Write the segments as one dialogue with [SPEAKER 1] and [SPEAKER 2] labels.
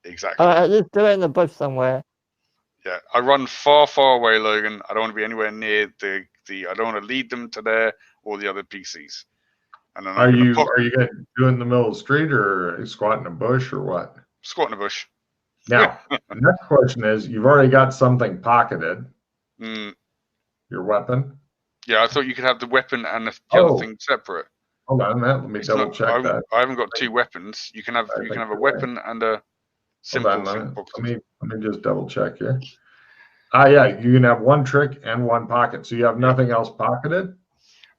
[SPEAKER 1] Exactly.
[SPEAKER 2] Just do it in the bush somewhere.
[SPEAKER 1] Yeah, I run far, far away, Logan. I don't want to be anywhere near the. I don't want to lead them to there or the other PCs. And then
[SPEAKER 3] Are you going to do it in the middle of the street or squat in a bush or what?
[SPEAKER 1] Squat in a bush.
[SPEAKER 3] Now, the next question is: you've already got something pocketed. Your weapon.
[SPEAKER 1] Yeah, I thought you could have the weapon and the other thing separate.
[SPEAKER 3] Hold on, let me double check that.
[SPEAKER 1] I haven't got two weapons. You can have a weapon and a simple thing pocketed.
[SPEAKER 3] Let me just double check here. Yeah, you can have one trick and one pocket. So you have nothing else pocketed?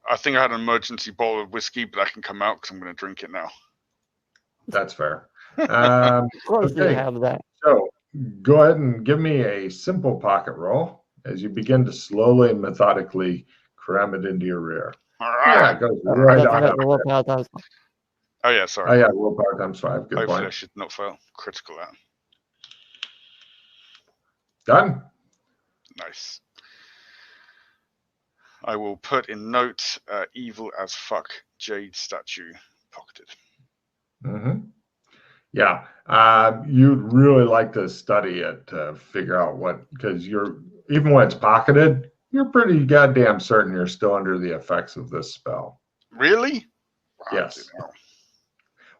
[SPEAKER 1] I think I had an emergency bottle of whiskey, but that can come out because I'm going to drink it now.
[SPEAKER 3] That's fair.
[SPEAKER 2] Of course you have that.
[SPEAKER 3] So go ahead and give me a simple pocket roll as you begin to slowly and methodically cram it into your rear. Yeah, it goes right on.
[SPEAKER 1] Oh, yeah, sorry.
[SPEAKER 3] Oh, yeah, willpower times 5. Good
[SPEAKER 1] Hopefully
[SPEAKER 3] point.
[SPEAKER 1] I should not fail. Critical out.
[SPEAKER 3] Done?
[SPEAKER 1] Nice. I will put in notes, evil as fuck, jade statue pocketed.
[SPEAKER 3] Mm-hmm. Yeah, you'd really like to study it to figure out what, because even when it's pocketed, you're pretty goddamn certain you're still under the effects of this spell.
[SPEAKER 1] Really?
[SPEAKER 3] Yes.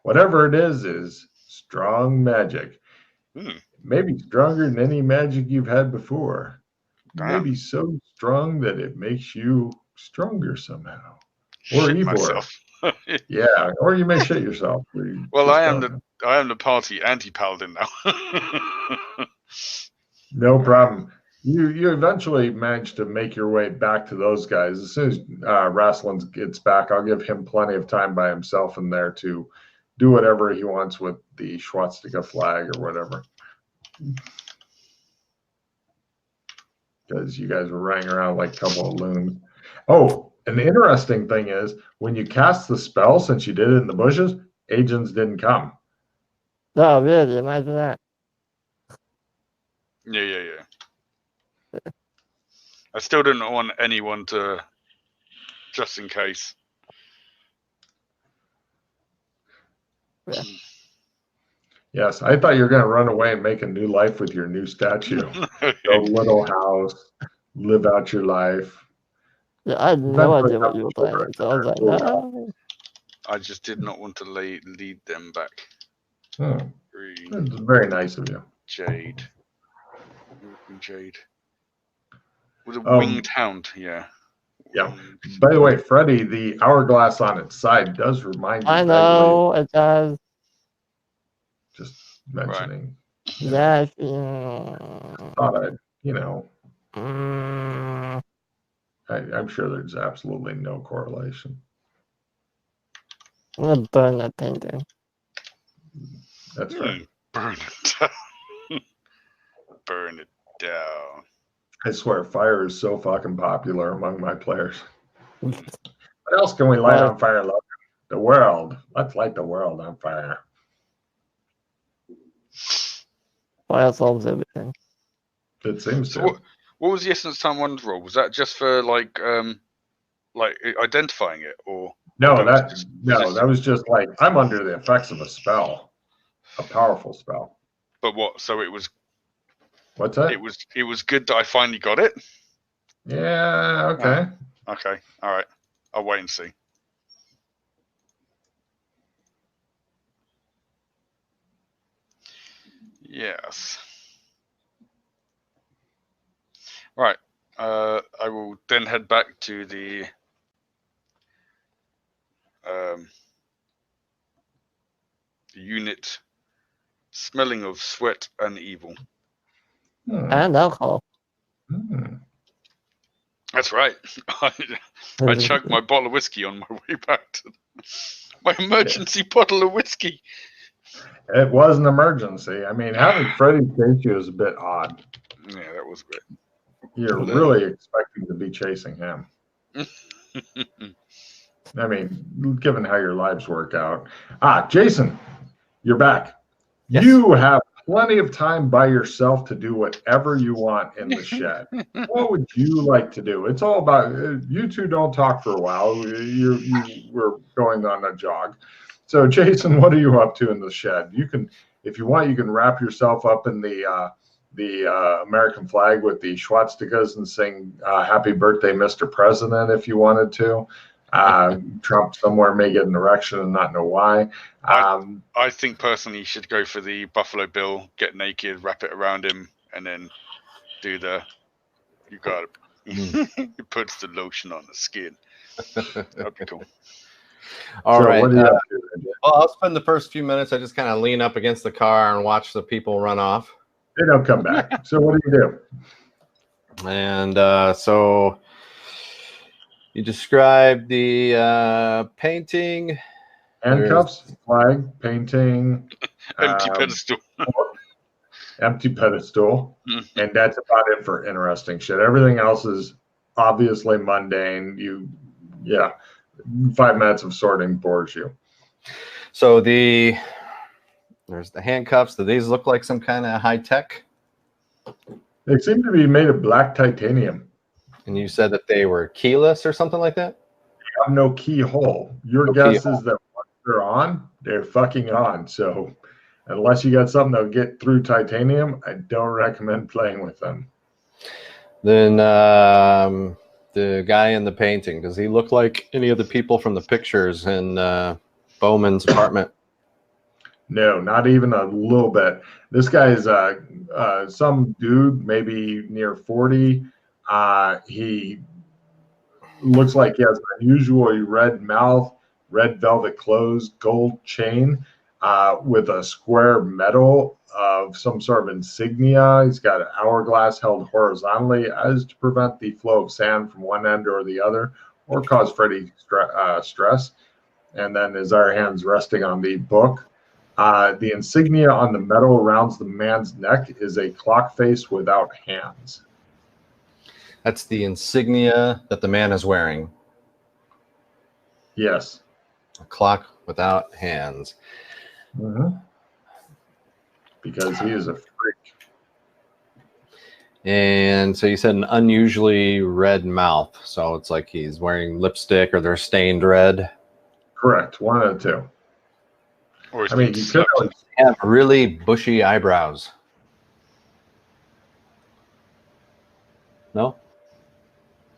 [SPEAKER 3] Whatever it is strong magic. Maybe stronger than any magic you've had before.
[SPEAKER 1] Damn.
[SPEAKER 3] Maybe so strong that it makes you stronger somehow. Or evil. Yeah, or you may shit yourself.
[SPEAKER 1] Well, I am the party anti-paladin now.
[SPEAKER 3] No problem. You eventually manage to make your way back to those guys. As soon as Rasslin gets back, I'll give him plenty of time by himself in there to do whatever he wants with the swastika flag or whatever. Because you guys were running around like a couple of loons. Oh, and the interesting thing is, when you cast the spell, since you did it in the bushes, agents didn't come.
[SPEAKER 2] Oh, really? Imagine that.
[SPEAKER 1] Yeah. I still didn't want anyone to, just in case.
[SPEAKER 2] Yeah.
[SPEAKER 3] Yes, I thought you were going to run away and make a new life with your new statue. Build a little house, live out your life.
[SPEAKER 2] Yeah, I had no idea what you were planning, so I was like, no.
[SPEAKER 1] I just did not want to lead them back.
[SPEAKER 3] That's very nice of you.
[SPEAKER 1] Jade. With a winged hound, yeah.
[SPEAKER 3] Yeah. By the way, Freddy, the hourglass on its side does remind you.
[SPEAKER 2] I know, it does.
[SPEAKER 3] Just mentioning.
[SPEAKER 2] Yes.
[SPEAKER 3] Thought I'd, I'm sure there's absolutely no correlation.
[SPEAKER 2] I'm going to burn that painting.
[SPEAKER 3] That's right.
[SPEAKER 1] Burn it down. Burn it down.
[SPEAKER 3] I swear, fire is so fucking popular among my players. What else can we light on fire, Logan? The world. Let's light the world on fire.
[SPEAKER 2] Fire solves everything.
[SPEAKER 3] It seems to.
[SPEAKER 1] What was the essence time one's role? Was that just for like identifying it, or
[SPEAKER 3] no? That was just like, I'm under the effects of a spell, a powerful spell.
[SPEAKER 1] But what? So it was.
[SPEAKER 3] What's that?
[SPEAKER 1] It was good that I finally got it.
[SPEAKER 3] Yeah. Okay.
[SPEAKER 1] Okay. All right. I'll wait and see. Yes. Right. I will then head back to the unit smelling of sweat and evil.
[SPEAKER 2] And alcohol.
[SPEAKER 1] That's right. I chugged my bottle of whiskey on my way back to my emergency bottle of whiskey.
[SPEAKER 3] It was an emergency. I mean, having Freddy chase you is a bit odd.
[SPEAKER 1] Yeah, that was a bit.
[SPEAKER 3] You're really expecting to be chasing him. I mean, given how your lives work out. Jason, you're back. Yes. You have plenty of time by yourself to do whatever you want in the shed. What would you like to do? It's all about, you two don't talk for a while. You were going on a jog. So, Jason, what are you up to in the shed? You can, If you want, you can wrap yourself up in the American flag with the swastikas and sing "Happy Birthday, Mr. President" if you wanted to. Trump somewhere may get an erection and not know why.
[SPEAKER 1] I think personally you should go for the Buffalo Bill, get naked, wrap it around him, and then do the. You got it. He puts the lotion on the skin. That'd be cool.
[SPEAKER 4] All right.
[SPEAKER 3] What do you have to do?
[SPEAKER 4] Well, I'll spend the first few minutes. I just kind of lean up against the car and watch the people run off.
[SPEAKER 3] They don't come back. So what do you do?
[SPEAKER 4] And so you described the painting.
[SPEAKER 3] Handcuffs, flag, painting,
[SPEAKER 1] Empty pedestal.
[SPEAKER 3] empty pedestal, and that's about it for interesting shit. Everything else is obviously mundane. 5 minutes of sorting bores you.
[SPEAKER 4] So there's the handcuffs. Do these look like some kind of high tech?
[SPEAKER 3] They seem to be made of black titanium.
[SPEAKER 4] And you said that they were keyless or something like that?
[SPEAKER 3] They have no keyhole. Your guess is that once they're on, they're fucking on. So unless you got something that'll get through titanium, I don't recommend playing with them.
[SPEAKER 4] Then the guy in the painting, does he look like any of the people from the pictures in Bowman's apartment?
[SPEAKER 3] No, not even a little bit. This guy is some dude, maybe near 40. He looks like he has an unusually red mouth, red velvet clothes, gold chain with a square medal of some sort of insignia. He's got an hourglass held horizontally as to prevent the flow of sand from one end or the other or cause Freddy stress. And then his other hand's resting on the book. The insignia on the medal around the man's neck is a clock face without hands.
[SPEAKER 4] That's the insignia that the man is wearing.
[SPEAKER 3] Yes.
[SPEAKER 4] A clock without hands.
[SPEAKER 3] Mm-hmm. Because he is a freak.
[SPEAKER 4] And so you said an unusually red mouth. So it's like he's wearing lipstick or they're stained red.
[SPEAKER 3] Correct. One of the two.
[SPEAKER 1] Or
[SPEAKER 3] I mean, you could
[SPEAKER 4] have really bushy eyebrows. No?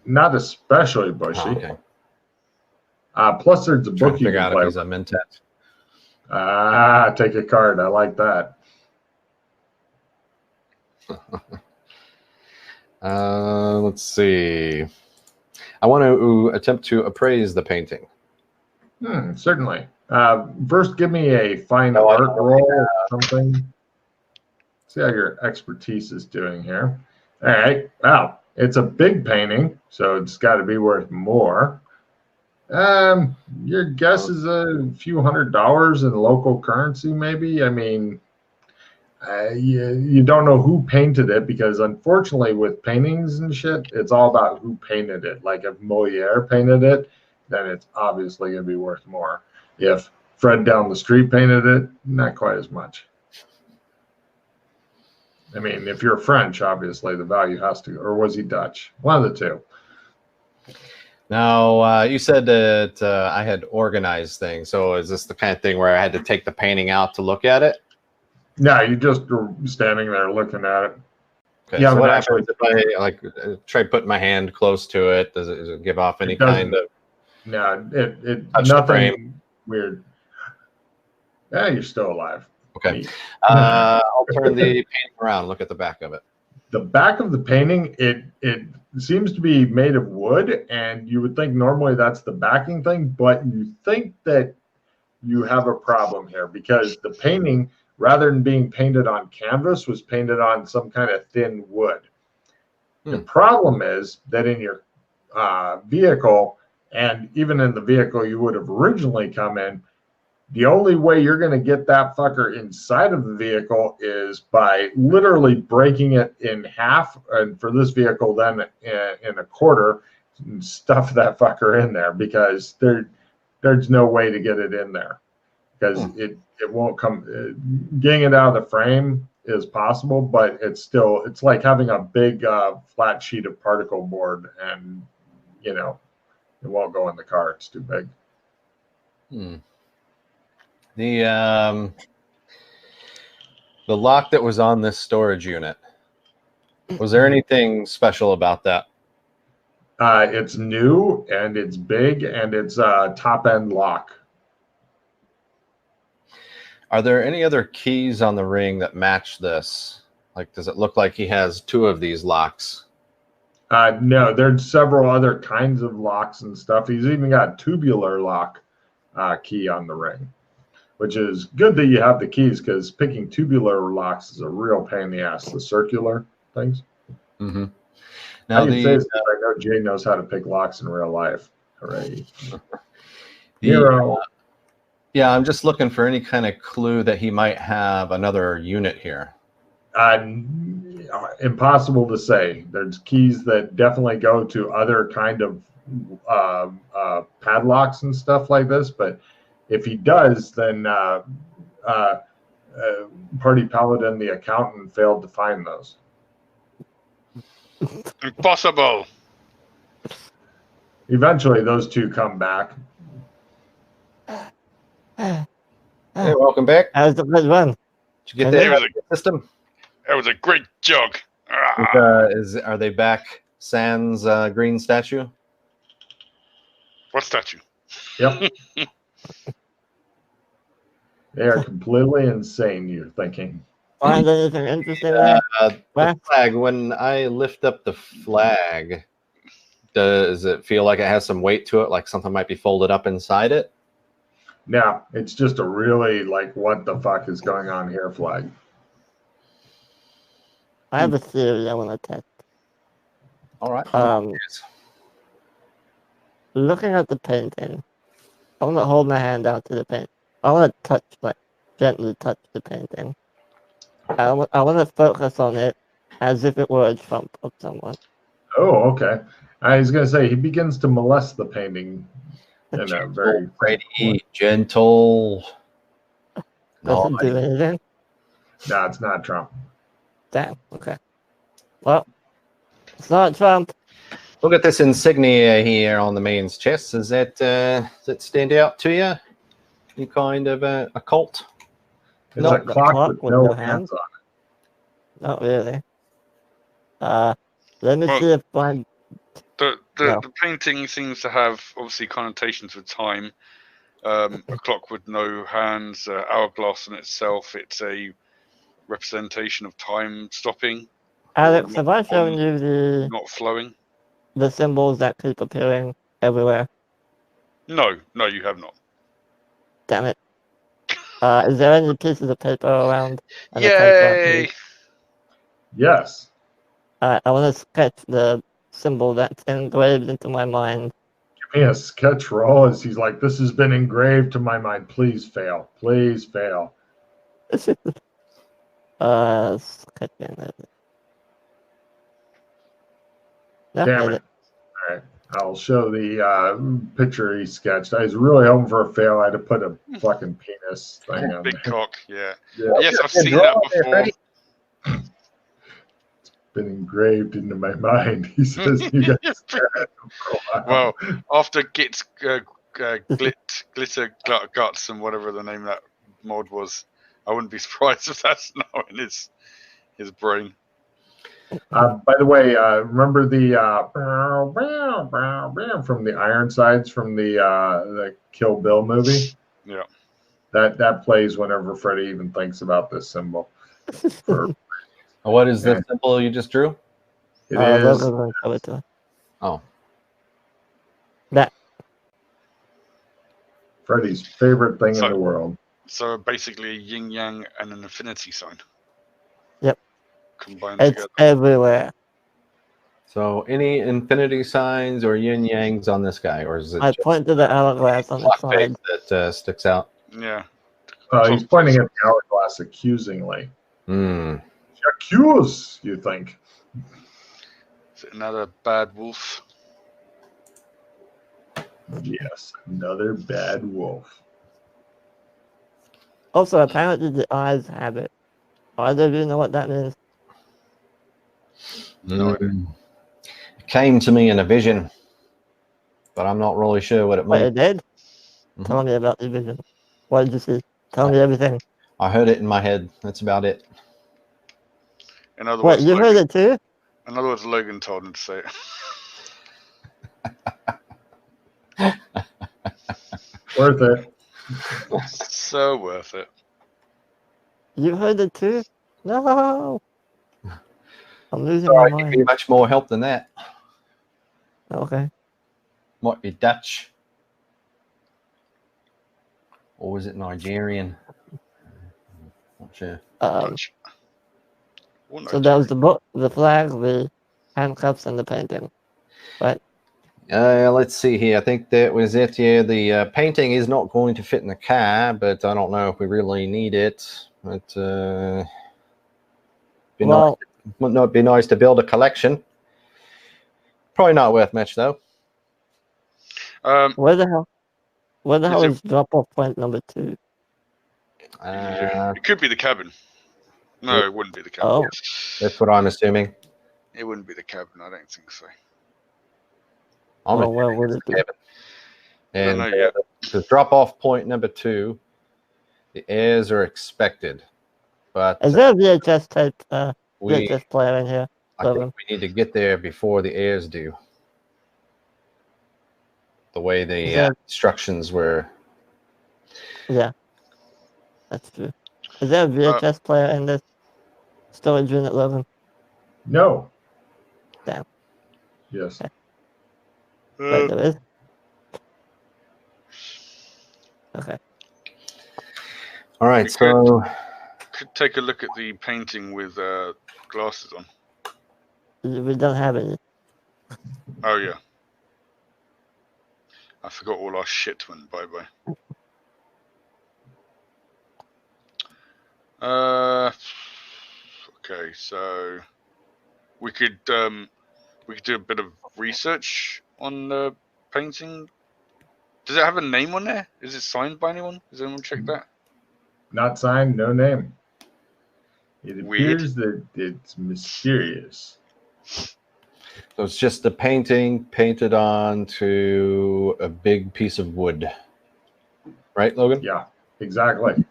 [SPEAKER 3] Not especially bushy.
[SPEAKER 4] Oh, okay.
[SPEAKER 3] Plus, there's a book you
[SPEAKER 4] Figure
[SPEAKER 3] can
[SPEAKER 4] out
[SPEAKER 3] play
[SPEAKER 4] if he's
[SPEAKER 3] with.
[SPEAKER 4] a mentat.
[SPEAKER 3] Take a card. I like that.
[SPEAKER 4] Let's see. I want to attempt to appraise the painting.
[SPEAKER 3] Certainly. First, give me a fine
[SPEAKER 4] No, I
[SPEAKER 3] art
[SPEAKER 4] don't
[SPEAKER 3] roll or something. See how your expertise is doing here. All right. Wow. It's a big painting, so it's got to be worth more. Your guess is a few $100s in local currency, maybe. I mean, you don't know who painted it because, unfortunately, with paintings and shit, it's all about who painted it. Like if Moliere painted it, then it's obviously going to be worth more. If Fred down the street painted it, not quite as much. I mean, if you're French, obviously the value has to, or was he Dutch? One of the two.
[SPEAKER 4] Now, you said that I had organized things. So is this the kind of thing where I had to take the painting out to look at it?
[SPEAKER 3] No, you just were standing there looking at it.
[SPEAKER 4] Okay,
[SPEAKER 3] Yeah,
[SPEAKER 4] so
[SPEAKER 3] but
[SPEAKER 4] what
[SPEAKER 3] actually,
[SPEAKER 4] happens if I try putting my hand close to it? Does it give off any kind of?
[SPEAKER 3] No, it
[SPEAKER 4] Touch the
[SPEAKER 3] nothing
[SPEAKER 4] frame.
[SPEAKER 3] weird. Yeah, you're still alive.
[SPEAKER 4] Okay. I'll turn the painting around. Look at the back of it.
[SPEAKER 3] The back of the painting, it seems to be made of wood, and you would think normally that's the backing thing, but you think that you have a problem here because the painting, rather than being painted on canvas, was painted on some kind of thin wood. The problem is that in your vehicle, and even in the vehicle you would have originally come in, the only way you're going to get that fucker inside of the vehicle is by literally breaking it in half, and for this vehicle then in a quarter, and stuff that fucker in there because there's no way to get it in there because it won't come. Getting it out of the frame is possible, but it's like having a big flat sheet of particle board, and it won't go in the car. It's too big.
[SPEAKER 4] The lock that was on this storage unit. Was there anything special about that?
[SPEAKER 3] It's new and it's big and it's a top end lock.
[SPEAKER 4] Are there any other keys on the ring that match this? Like, does it look like he has 2 of these locks?
[SPEAKER 3] No, there's several other kinds of locks and stuff. He's even got tubular lock key on the ring, which is good that you have the keys because picking tubular locks is a real pain in the ass. The circular things.
[SPEAKER 4] Mm-hmm. Now
[SPEAKER 3] I can say this because I know Jay knows how to pick locks in real life. Hooray. Hero.
[SPEAKER 4] Yeah, I'm just looking for any kind of clue that he might have another unit here.
[SPEAKER 3] Impossible to say. There's keys that definitely go to other kind of padlocks and stuff like this, but if he does, then Party Paladin, the accountant, failed to find those.
[SPEAKER 1] Impossible.
[SPEAKER 3] Eventually, those 2 come back.
[SPEAKER 4] Hey, welcome back.
[SPEAKER 2] How's the first one?
[SPEAKER 4] Did you get that
[SPEAKER 1] It was
[SPEAKER 4] system?
[SPEAKER 1] That was a great jog.
[SPEAKER 4] Are they back sans green statue?
[SPEAKER 1] What statue?
[SPEAKER 3] Yep. They are completely insane, you're thinking.
[SPEAKER 2] Find anything interesting there?
[SPEAKER 4] The flag, when I lift up the flag, does it feel like it has some weight to it, like something might be folded up inside it?
[SPEAKER 3] No, it's just a really like what the fuck is going on here flag.
[SPEAKER 2] I have a theory I want to test.
[SPEAKER 4] All right.
[SPEAKER 2] Looking at the painting, I want to hold my hand out to the paint. I want to touch, like, gently touch the painting. I want to focus on it as if it were a trump of someone.
[SPEAKER 3] Oh, okay. I was going to say, he begins to molest the painting in a very...
[SPEAKER 4] Gentle.
[SPEAKER 2] Doesn't do anything?
[SPEAKER 3] No, it's not Trump.
[SPEAKER 2] Damn, okay. Well, it's not Trump.
[SPEAKER 4] Look at this insignia here on the man's chest. Does that stand out to you? Any kind of occult?
[SPEAKER 3] It's a clock with no hands on it.
[SPEAKER 2] Not really. Let me see if I...
[SPEAKER 1] The painting seems to have, obviously, connotations with time. A clock with no hands, hourglass in itself. It's a representation of time stopping.
[SPEAKER 2] Alex, have I shown you the...
[SPEAKER 1] Not flowing?
[SPEAKER 2] The symbols that keep appearing everywhere?
[SPEAKER 1] No, you have not.
[SPEAKER 2] Damn it. Is there any pieces of paper around?
[SPEAKER 1] Yay!
[SPEAKER 3] Yes.
[SPEAKER 2] I want to sketch the symbol that's engraved into my mind.
[SPEAKER 3] Give me a sketch roll as he's like, this has been engraved to my mind. Please fail. Please fail.
[SPEAKER 2] Sketching it.
[SPEAKER 3] Damn it. All right. I'll show the picture he sketched. I was really hoping for a fail. I had to put a fucking penis thing on
[SPEAKER 1] Big
[SPEAKER 3] there.
[SPEAKER 1] cock, yeah.
[SPEAKER 3] Yeah.
[SPEAKER 1] Yes, I've seen that before.
[SPEAKER 3] It's been engraved into my mind. He says, you guys.
[SPEAKER 1] Well, after Git's Glitter Guts and whatever the name of that mod was, I wouldn't be surprised if that's now in his brain.
[SPEAKER 3] By the way, remember the from the Ironsides from the Kill Bill movie?
[SPEAKER 1] Yeah.
[SPEAKER 3] That plays whenever Freddy even thinks about this symbol.
[SPEAKER 4] What is the symbol you just drew?
[SPEAKER 3] It is.
[SPEAKER 4] Oh.
[SPEAKER 2] That.
[SPEAKER 3] Freddy's favorite thing in the world.
[SPEAKER 1] So basically a yin yang and an infinity sign.
[SPEAKER 2] Yep.
[SPEAKER 1] Combined
[SPEAKER 2] it's
[SPEAKER 1] together.
[SPEAKER 2] Everywhere.
[SPEAKER 4] So any infinity signs or yin yangs on this guy, or is it?
[SPEAKER 2] I point to the hourglass on the side
[SPEAKER 4] that sticks out.
[SPEAKER 1] Yeah.
[SPEAKER 3] He's pointing at the hourglass accusingly. Accuse, you think?
[SPEAKER 1] Is it another bad wolf?
[SPEAKER 3] Yes, another bad wolf.
[SPEAKER 2] Also, apparently the eyes have it. Either of you know what that means?
[SPEAKER 1] No.
[SPEAKER 4] It came to me in a vision, but I'm not really sure what it means.
[SPEAKER 2] Wait, it did? Tell me about the vision. What did you see? Tell me everything.
[SPEAKER 4] I heard it in my head. That's about it.
[SPEAKER 1] In other
[SPEAKER 2] What,
[SPEAKER 1] words,
[SPEAKER 2] you heard
[SPEAKER 1] Logan,
[SPEAKER 2] it too?
[SPEAKER 1] in other words, Logan told him to say it.
[SPEAKER 3] Worth it.
[SPEAKER 1] So worth it.
[SPEAKER 2] You heard it too? No! I'm losing
[SPEAKER 4] Sorry,
[SPEAKER 2] my
[SPEAKER 4] I
[SPEAKER 2] mind.
[SPEAKER 4] can be much more help than that.
[SPEAKER 2] Okay.
[SPEAKER 4] Might be Dutch. Or was it Nigerian? Not sure.
[SPEAKER 1] Dutch. Or
[SPEAKER 2] So that was
[SPEAKER 1] Nigerian.
[SPEAKER 2] the book, the flag, the handcuffs, and the painting. Right?
[SPEAKER 4] Let's see here. I think that was it. Yeah, the painting is not going to fit in the car, but I don't know if we really need it. But
[SPEAKER 2] Well,
[SPEAKER 4] would not be nice to build a collection. Probably not worth much though.
[SPEAKER 2] where the hell
[SPEAKER 1] it-
[SPEAKER 2] is drop-off point number 2?
[SPEAKER 1] It could be the cabin. No, it wouldn't be the cabin.
[SPEAKER 2] Oh.
[SPEAKER 4] That's what I'm assuming.
[SPEAKER 1] It wouldn't be the cabin. I don't think so.
[SPEAKER 2] Well, where would it be?
[SPEAKER 4] And
[SPEAKER 1] Don't know yet.
[SPEAKER 4] the drop-off point number 2, the heirs are expected, but
[SPEAKER 2] Is there a VHS tape,
[SPEAKER 4] we
[SPEAKER 2] VHS player in here?
[SPEAKER 4] I think we need to get there before the heirs do. The way the instructions were.
[SPEAKER 2] Yeah, that's true. Is there a VHS player in this storage unit, Logan?
[SPEAKER 3] No.
[SPEAKER 2] Damn.
[SPEAKER 3] Yes.
[SPEAKER 2] Wait, there is? Okay.
[SPEAKER 4] All right,
[SPEAKER 1] We
[SPEAKER 4] so
[SPEAKER 1] could take a look at the painting with glasses on.
[SPEAKER 2] We don't have any.
[SPEAKER 1] Oh yeah. I forgot all our shit went bye-bye. Okay, so we could do a bit of research on the painting. Does it have a name on there? Is it signed by anyone? Has anyone checked that?
[SPEAKER 3] Not signed, no name. It
[SPEAKER 1] Weird.
[SPEAKER 3] appears that it's mysterious.
[SPEAKER 4] So it's just the painting painted onto a big piece of wood. Right, Logan?
[SPEAKER 3] Yeah, exactly.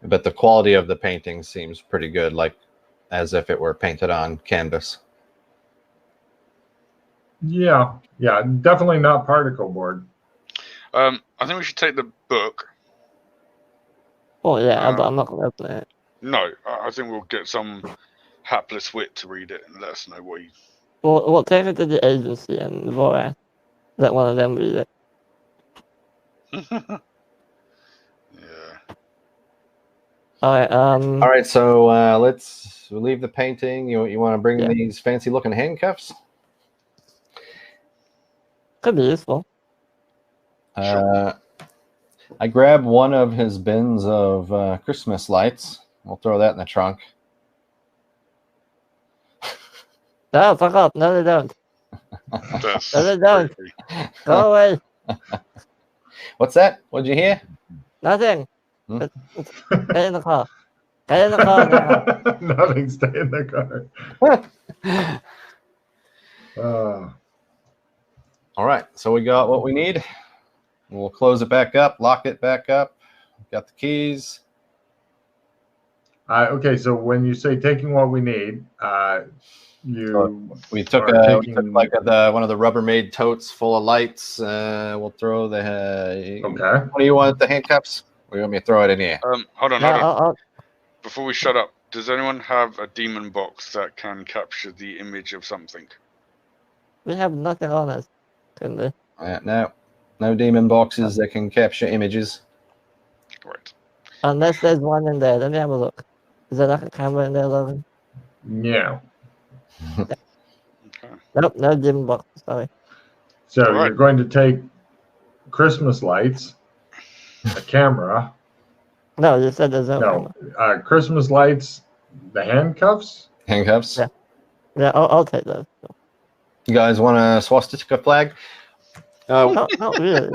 [SPEAKER 4] But the quality of the painting seems pretty good, like as if it were painted on canvas.
[SPEAKER 3] Yeah, definitely not particle board.
[SPEAKER 1] I think we should take the book.
[SPEAKER 2] Oh, yeah, but I'm not going to open it.
[SPEAKER 1] No, I think we'll get some hapless wit to read it and let us know what he...
[SPEAKER 2] Well, take it to the agency and Vorath. Let one of them read it.
[SPEAKER 1] Yeah.
[SPEAKER 2] All
[SPEAKER 4] right, so let's leave the painting. You want to bring these fancy looking handcuffs?
[SPEAKER 2] Could be useful.
[SPEAKER 4] I grabbed one of his bins of Christmas lights. We'll throw that in the trunk.
[SPEAKER 2] No, fuck off. No, they don't. No, they don't. Go away.
[SPEAKER 4] What's that? What'd you hear?
[SPEAKER 2] Nothing. Get in the car. Get in the car now.
[SPEAKER 3] Nothing. Stay in the car.
[SPEAKER 4] All right. So we got what we need. We'll close it back up, lock it back up. Got the keys.
[SPEAKER 3] Okay, so when you say taking what we need,
[SPEAKER 4] we took like one of the Rubbermaid totes full of lights. We'll throw the.
[SPEAKER 3] Okay.
[SPEAKER 4] What do you want? The handcuffs? Or you want me to throw it in here?
[SPEAKER 1] Hold on. Before we shut up, does anyone have a demon box that can capture the image of something?
[SPEAKER 2] We have nothing on us, couldn't we?
[SPEAKER 4] No demon boxes that can capture images.
[SPEAKER 1] Right.
[SPEAKER 2] Unless there's one in there. Let me have a look. Is there like a camera in there, Logan?
[SPEAKER 3] Yeah.
[SPEAKER 1] Okay.
[SPEAKER 2] Nope, no dim box. Sorry.
[SPEAKER 3] So you're going to take Christmas lights, a camera.
[SPEAKER 2] No, you said there's no camera.
[SPEAKER 3] Christmas lights, the handcuffs.
[SPEAKER 4] Handcuffs?
[SPEAKER 2] Yeah, I'll take those.
[SPEAKER 4] You guys want a swastika flag?
[SPEAKER 2] Not really.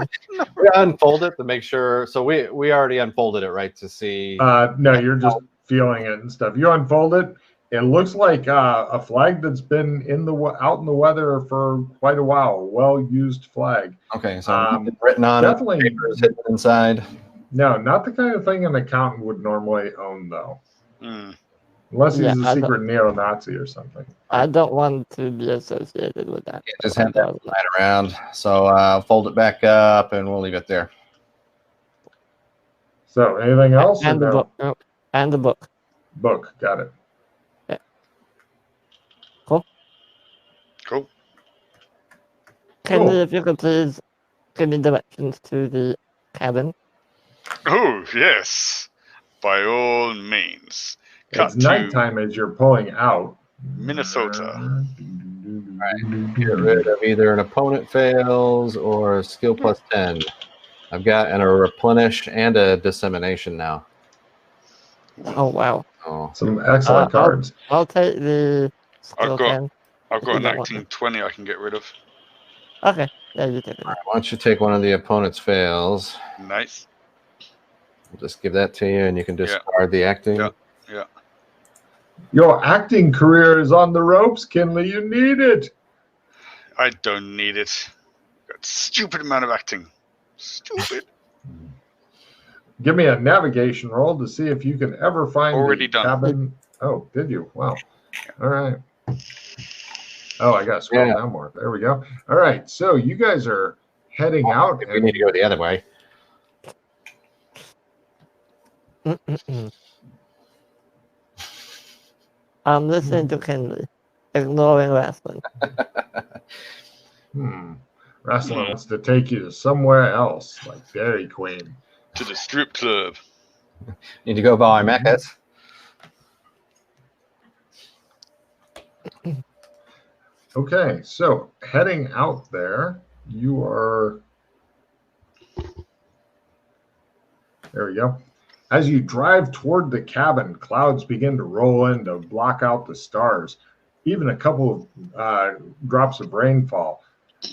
[SPEAKER 4] We unfold it to make sure. So we already unfolded it, right, to see.
[SPEAKER 3] No, you're just feeling it and stuff. You unfold it. It looks like a flag that's been out in the weather for quite a while. Well-used flag.
[SPEAKER 4] Okay, so written on
[SPEAKER 3] definitely
[SPEAKER 4] it. Papers hidden inside.
[SPEAKER 3] No, not the kind of thing an accountant would normally own, though.
[SPEAKER 1] Hmm.
[SPEAKER 3] Unless he's
[SPEAKER 2] Yeah,
[SPEAKER 3] a secret neo-Nazi or something.
[SPEAKER 2] I don't want to be associated with that.
[SPEAKER 4] Just have that slide around. So fold it back up, and we'll leave it there.
[SPEAKER 3] So, anything else?
[SPEAKER 2] And the
[SPEAKER 3] or no?
[SPEAKER 2] book. Oh, and the book.
[SPEAKER 3] Book. Got it.
[SPEAKER 2] Yeah. Cool.
[SPEAKER 1] Cool.
[SPEAKER 2] Kenny,
[SPEAKER 3] Cool.
[SPEAKER 2] if you could please give me directions to the cabin.
[SPEAKER 1] Oh, yes. By all means.
[SPEAKER 3] It's nighttime as you're pulling out.
[SPEAKER 1] Minnesota.
[SPEAKER 4] Get rid of either an opponent fails or a skill plus 10. I've got a replenish and a dissemination now.
[SPEAKER 2] Oh, wow.
[SPEAKER 4] Oh,
[SPEAKER 3] Some excellent cards.
[SPEAKER 2] I'll take the skill
[SPEAKER 1] I've got
[SPEAKER 2] 10.
[SPEAKER 1] I've
[SPEAKER 2] if
[SPEAKER 1] got
[SPEAKER 2] you
[SPEAKER 1] an
[SPEAKER 2] don't want
[SPEAKER 1] acting 20 I can get rid of.
[SPEAKER 2] Okay. Yeah, you take it.
[SPEAKER 4] why don't you take one of the opponent's fails?
[SPEAKER 1] Nice.
[SPEAKER 4] I'll just give that to you, and you can discard the acting.
[SPEAKER 1] Yeah.
[SPEAKER 3] Your acting career is on the ropes, Kinley. You need it.
[SPEAKER 1] I don't need it. Got stupid amount of acting. Stupid.
[SPEAKER 3] Give me a navigation roll to see if you can ever find
[SPEAKER 1] Already
[SPEAKER 3] the
[SPEAKER 1] done.
[SPEAKER 3] cabin. Oh, did you? Wow. All right. Oh, I got to scroll down more. There we go. All right. So you guys are heading out.
[SPEAKER 4] We need to go the other way.
[SPEAKER 2] I'm listening to Kenley, ignoring wrestling.
[SPEAKER 3] Wrestling wants to take you to somewhere else, like Dairy Queen.
[SPEAKER 1] To the strip club.
[SPEAKER 4] Need to go buy mechas.
[SPEAKER 3] Okay, so heading out there, you are. There we go. As you drive toward the cabin, clouds begin to roll in to block out the stars, even a couple of drops of rainfall.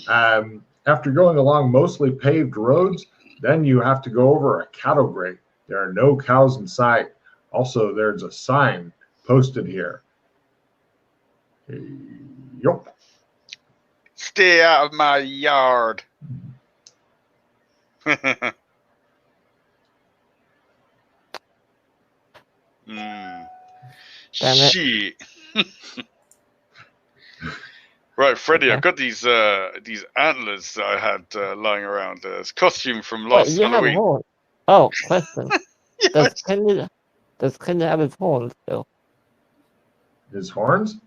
[SPEAKER 3] After going along mostly paved roads, then you have to go over a cattle grate. There are no cows in sight. Also, there's a sign posted here. Yup.
[SPEAKER 1] Stay out of my yard. Shit. Right, Freddie, I've got these antlers that I had lying around. It's costume from last Halloween.
[SPEAKER 2] Horn. Oh, question.
[SPEAKER 1] Yes.
[SPEAKER 2] Does Kenny have his horns still?
[SPEAKER 3] His horns?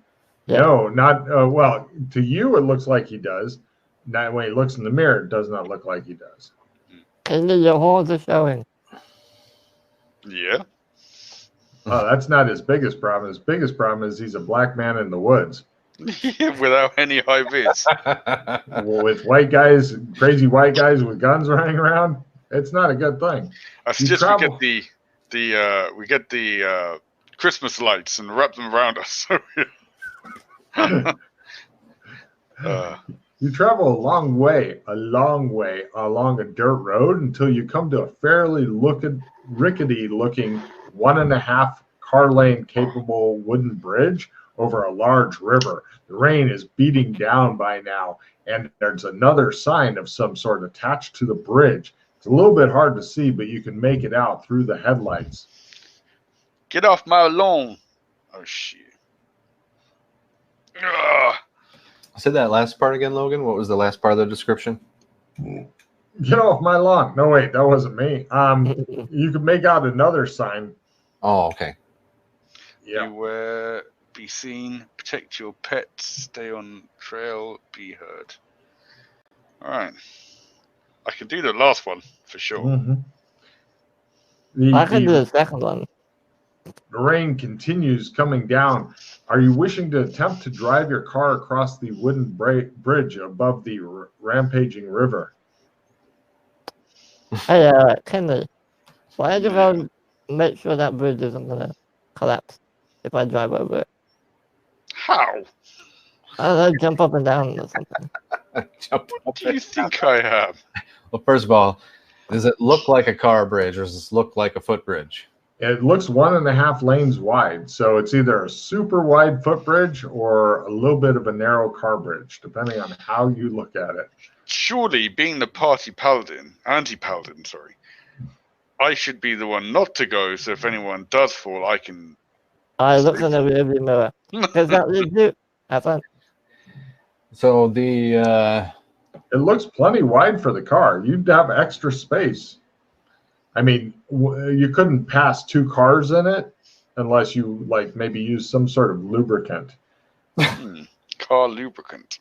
[SPEAKER 2] Yeah.
[SPEAKER 3] No, not well. To you, it looks like he does. Not when he looks in the mirror, it does not look like he does.
[SPEAKER 2] Kenny, your horns are showing.
[SPEAKER 1] Yeah.
[SPEAKER 3] Oh, that's not his biggest problem. His biggest problem is he's a black man in the woods.
[SPEAKER 1] Without any high vis.
[SPEAKER 3] With white guys, crazy white guys with guns running around, it's not a good thing.
[SPEAKER 1] I suggest we get the Christmas lights and wrap them around us.
[SPEAKER 3] You travel a long way along a dirt road until you come to a fairly rickety-looking 1.5 car lane capable wooden bridge over a large river. The rain is beating down by now, and there's another sign of some sort attached to the bridge. It's a little bit hard to see, but you can make it out through the headlights.
[SPEAKER 1] Get off my lawn. Oh, shit. Ugh.
[SPEAKER 4] Say that last part again, Logan. What was the last part of the description?
[SPEAKER 3] Get off my lawn. No, wait, that wasn't me. You can make out another sign.
[SPEAKER 4] Oh, okay.
[SPEAKER 3] Yeah.
[SPEAKER 1] Beware, be seen, protect your pets, stay on trail, be heard. All right. I can do the last one for sure.
[SPEAKER 3] Mm-hmm.
[SPEAKER 2] I can do the second one.
[SPEAKER 3] The rain continues coming down. Are you wishing to attempt to drive your car across the wooden bridge above the rampaging river?
[SPEAKER 2] Hey, Kenley, why don't you go make sure that bridge isn't going to collapse if I drive over it?
[SPEAKER 1] How?
[SPEAKER 2] I don't know, jump up and down or something.
[SPEAKER 1] What do you think I am?
[SPEAKER 4] Well, first of all, does it look like a car bridge or does this look like a footbridge?
[SPEAKER 3] It looks 1.5 lanes wide, so it's either a super wide footbridge or a little bit of a narrow car bridge, depending on how you look at it.
[SPEAKER 1] Surely, being the anti-paladin, I should be the one not to go, so if anyone does fall, I can.
[SPEAKER 2] I look in the rearview mirror. Because that leads you. Have fun.
[SPEAKER 4] So the
[SPEAKER 3] It looks plenty wide for the car. You'd have extra space. I mean, you couldn't pass 2 cars in it unless you like maybe use some sort of lubricant.
[SPEAKER 1] Car lubricant.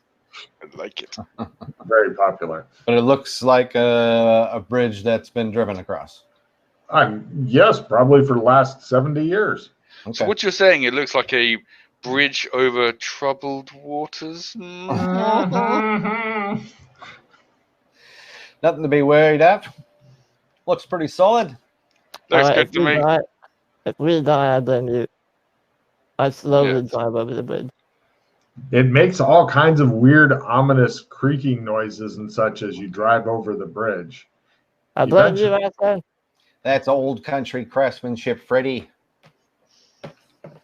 [SPEAKER 1] I like it.
[SPEAKER 3] Very popular.
[SPEAKER 4] but it looks like a bridge that's been driven across.
[SPEAKER 3] Yes, probably for the last 70 years.
[SPEAKER 4] Okay.
[SPEAKER 1] So what you're saying, it looks like a bridge over troubled waters?
[SPEAKER 3] Mm-hmm.
[SPEAKER 4] Nothing to be worried at. Looks pretty solid.
[SPEAKER 1] Looks good to me.
[SPEAKER 2] If we die, I blame you. I slowly drive over the bridge.
[SPEAKER 3] It makes all kinds of weird, ominous creaking noises and such as you drive over the bridge.
[SPEAKER 2] I blame you, Aston.
[SPEAKER 4] That's old country craftsmanship, Freddy.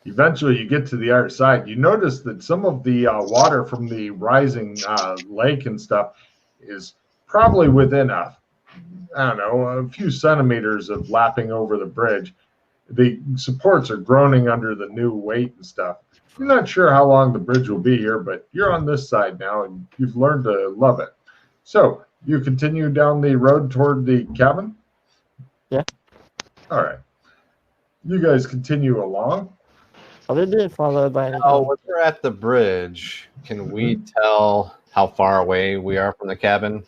[SPEAKER 3] Eventually, you get to the other side. You notice that some of the water from the rising lake and stuff is probably within a few centimeters of lapping over the bridge. The supports are groaning under the new weight and stuff. You're not sure how long the bridge will be here, but you're on this side now, and you've learned to love it. So you continue down the road toward the cabin?
[SPEAKER 2] Yeah.
[SPEAKER 3] All right. You guys continue along.
[SPEAKER 2] Are we being followed by anything?
[SPEAKER 4] Oh, when we're at the bridge, can we tell how far away we are from the cabin?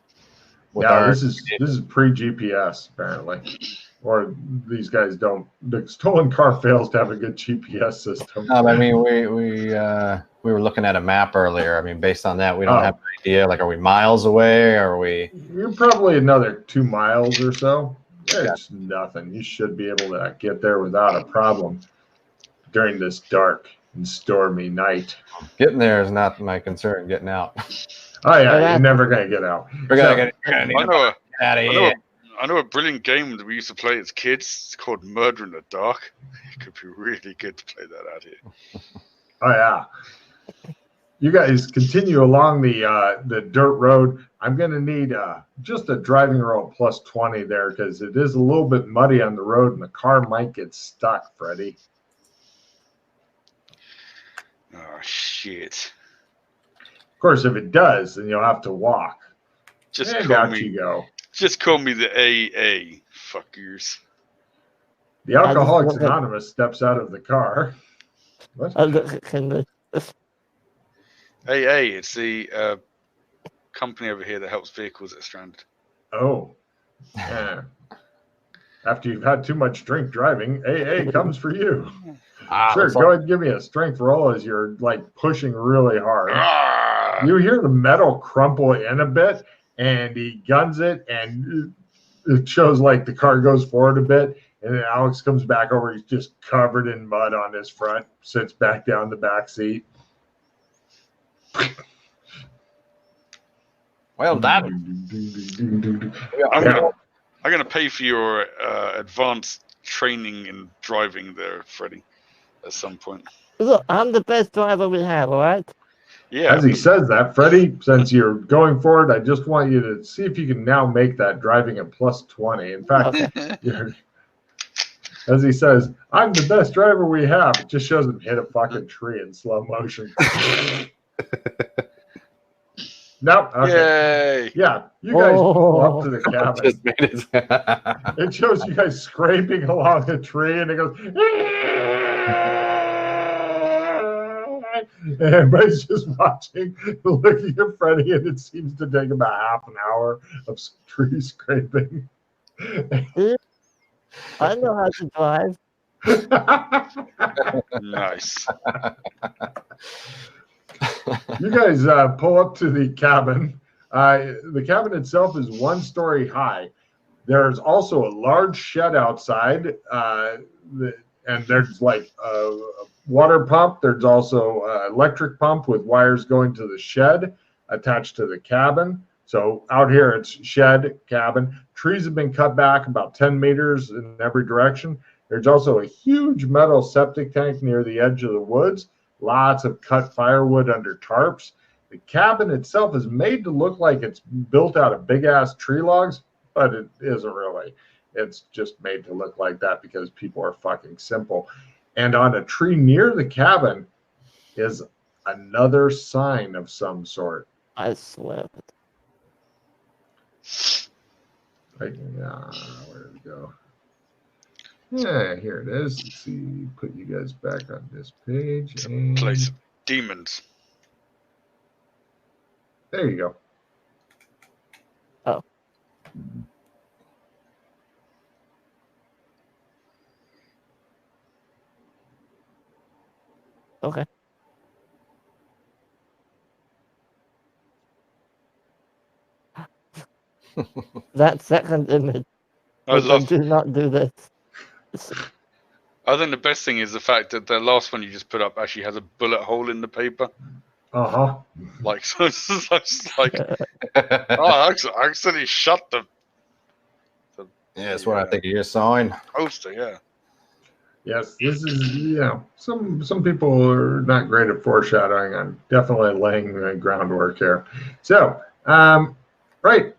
[SPEAKER 3] This is pre-GPS apparently, or these guys don't. The stolen car fails to have a good GPS system.
[SPEAKER 4] No, I mean we were looking at a map earlier. I mean, based on that, we don't have an idea. Like, are we miles away? Or are we?
[SPEAKER 3] You're probably another 2 miles or so. It's nothing. You should be able to get there without a problem during this dark and stormy night.
[SPEAKER 4] Getting there is not my concern. Getting out.
[SPEAKER 3] Oh yeah, you're never gonna get out.
[SPEAKER 4] We're gonna need to get out of here.
[SPEAKER 1] I know a brilliant game that we used to play as kids. It's called Murder in the Dark. It could be really good to play that out here.
[SPEAKER 3] Oh yeah. You guys continue along the dirt road. I'm gonna need just a driving roll plus 20 there because it is a little bit muddy on the road and the car might get stuck, Freddie.
[SPEAKER 1] Oh shit.
[SPEAKER 3] Of course, if it does, then you'll have to walk.
[SPEAKER 1] Just call me the AA, fuckers.
[SPEAKER 3] The Alcoholics Anonymous steps out of the car. What?
[SPEAKER 1] AA, it's the company over here that helps vehicles that are stranded.
[SPEAKER 3] Oh. Yeah. After you've had too much drink driving, AA comes for you. Sure, go ahead and give me a strength roll as you're like pushing really hard. You hear the metal crumple in a bit, and he guns it, and it shows like the car goes forward a bit, and then Alex comes back over. He's just covered in mud on his front, sits back down the back seat.
[SPEAKER 4] Well done.
[SPEAKER 1] I'm gonna pay for your advanced training in driving there, Freddie, at some point.
[SPEAKER 2] Look, I'm the best driver we have, all right?
[SPEAKER 1] Yeah.
[SPEAKER 3] As he says that, Freddie, since you're going forward, I just want you to see if you can now make that driving a plus 20. In fact, as he says, I'm the best driver we have. It just shows him hit a fucking tree in slow motion. Nope. Okay.
[SPEAKER 1] Yay.
[SPEAKER 3] Yeah, you guys pull up to the cabin. It shows you guys scraping along a tree, and it goes. And everybody's just watching, looking at Freddie, and it seems to take about half an hour of tree scraping.
[SPEAKER 2] I know how to drive.
[SPEAKER 1] Nice.
[SPEAKER 3] You guys pull up to the cabin. The cabin itself is 1 story high. There's also a large shed outside, and there's like a water pump. There's also an electric pump with wires going to the shed attached to the cabin. So out here it's shed, cabin. Trees have been cut back about 10 meters in every direction. There's also a huge metal septic tank near the edge of the woods. Lots of cut firewood under tarps. The cabin itself is made to look like it's built out of big-ass tree logs, but it isn't really. It's just made to look like that because people are fucking simple. And on a tree near the cabin is another sign of some sort.
[SPEAKER 2] I swear.
[SPEAKER 3] Where did it go? Yeah, here it is. Let's see. Put you guys back on this page.
[SPEAKER 1] It's a
[SPEAKER 3] And
[SPEAKER 1] place of demons.
[SPEAKER 3] there you go.
[SPEAKER 2] Oh. Okay. That second image.
[SPEAKER 1] I love.
[SPEAKER 2] Do not do this.
[SPEAKER 1] I think the best thing is the fact that the last one you just put up actually has a bullet hole in the paper.
[SPEAKER 3] Uh-huh.
[SPEAKER 1] Like, so it's like, I accidentally shut the
[SPEAKER 4] Yeah, that's what I think of your sign.
[SPEAKER 1] poster. Yeah.
[SPEAKER 3] Yes, this is, some people are not great at foreshadowing. I'm definitely laying the groundwork here. So, right.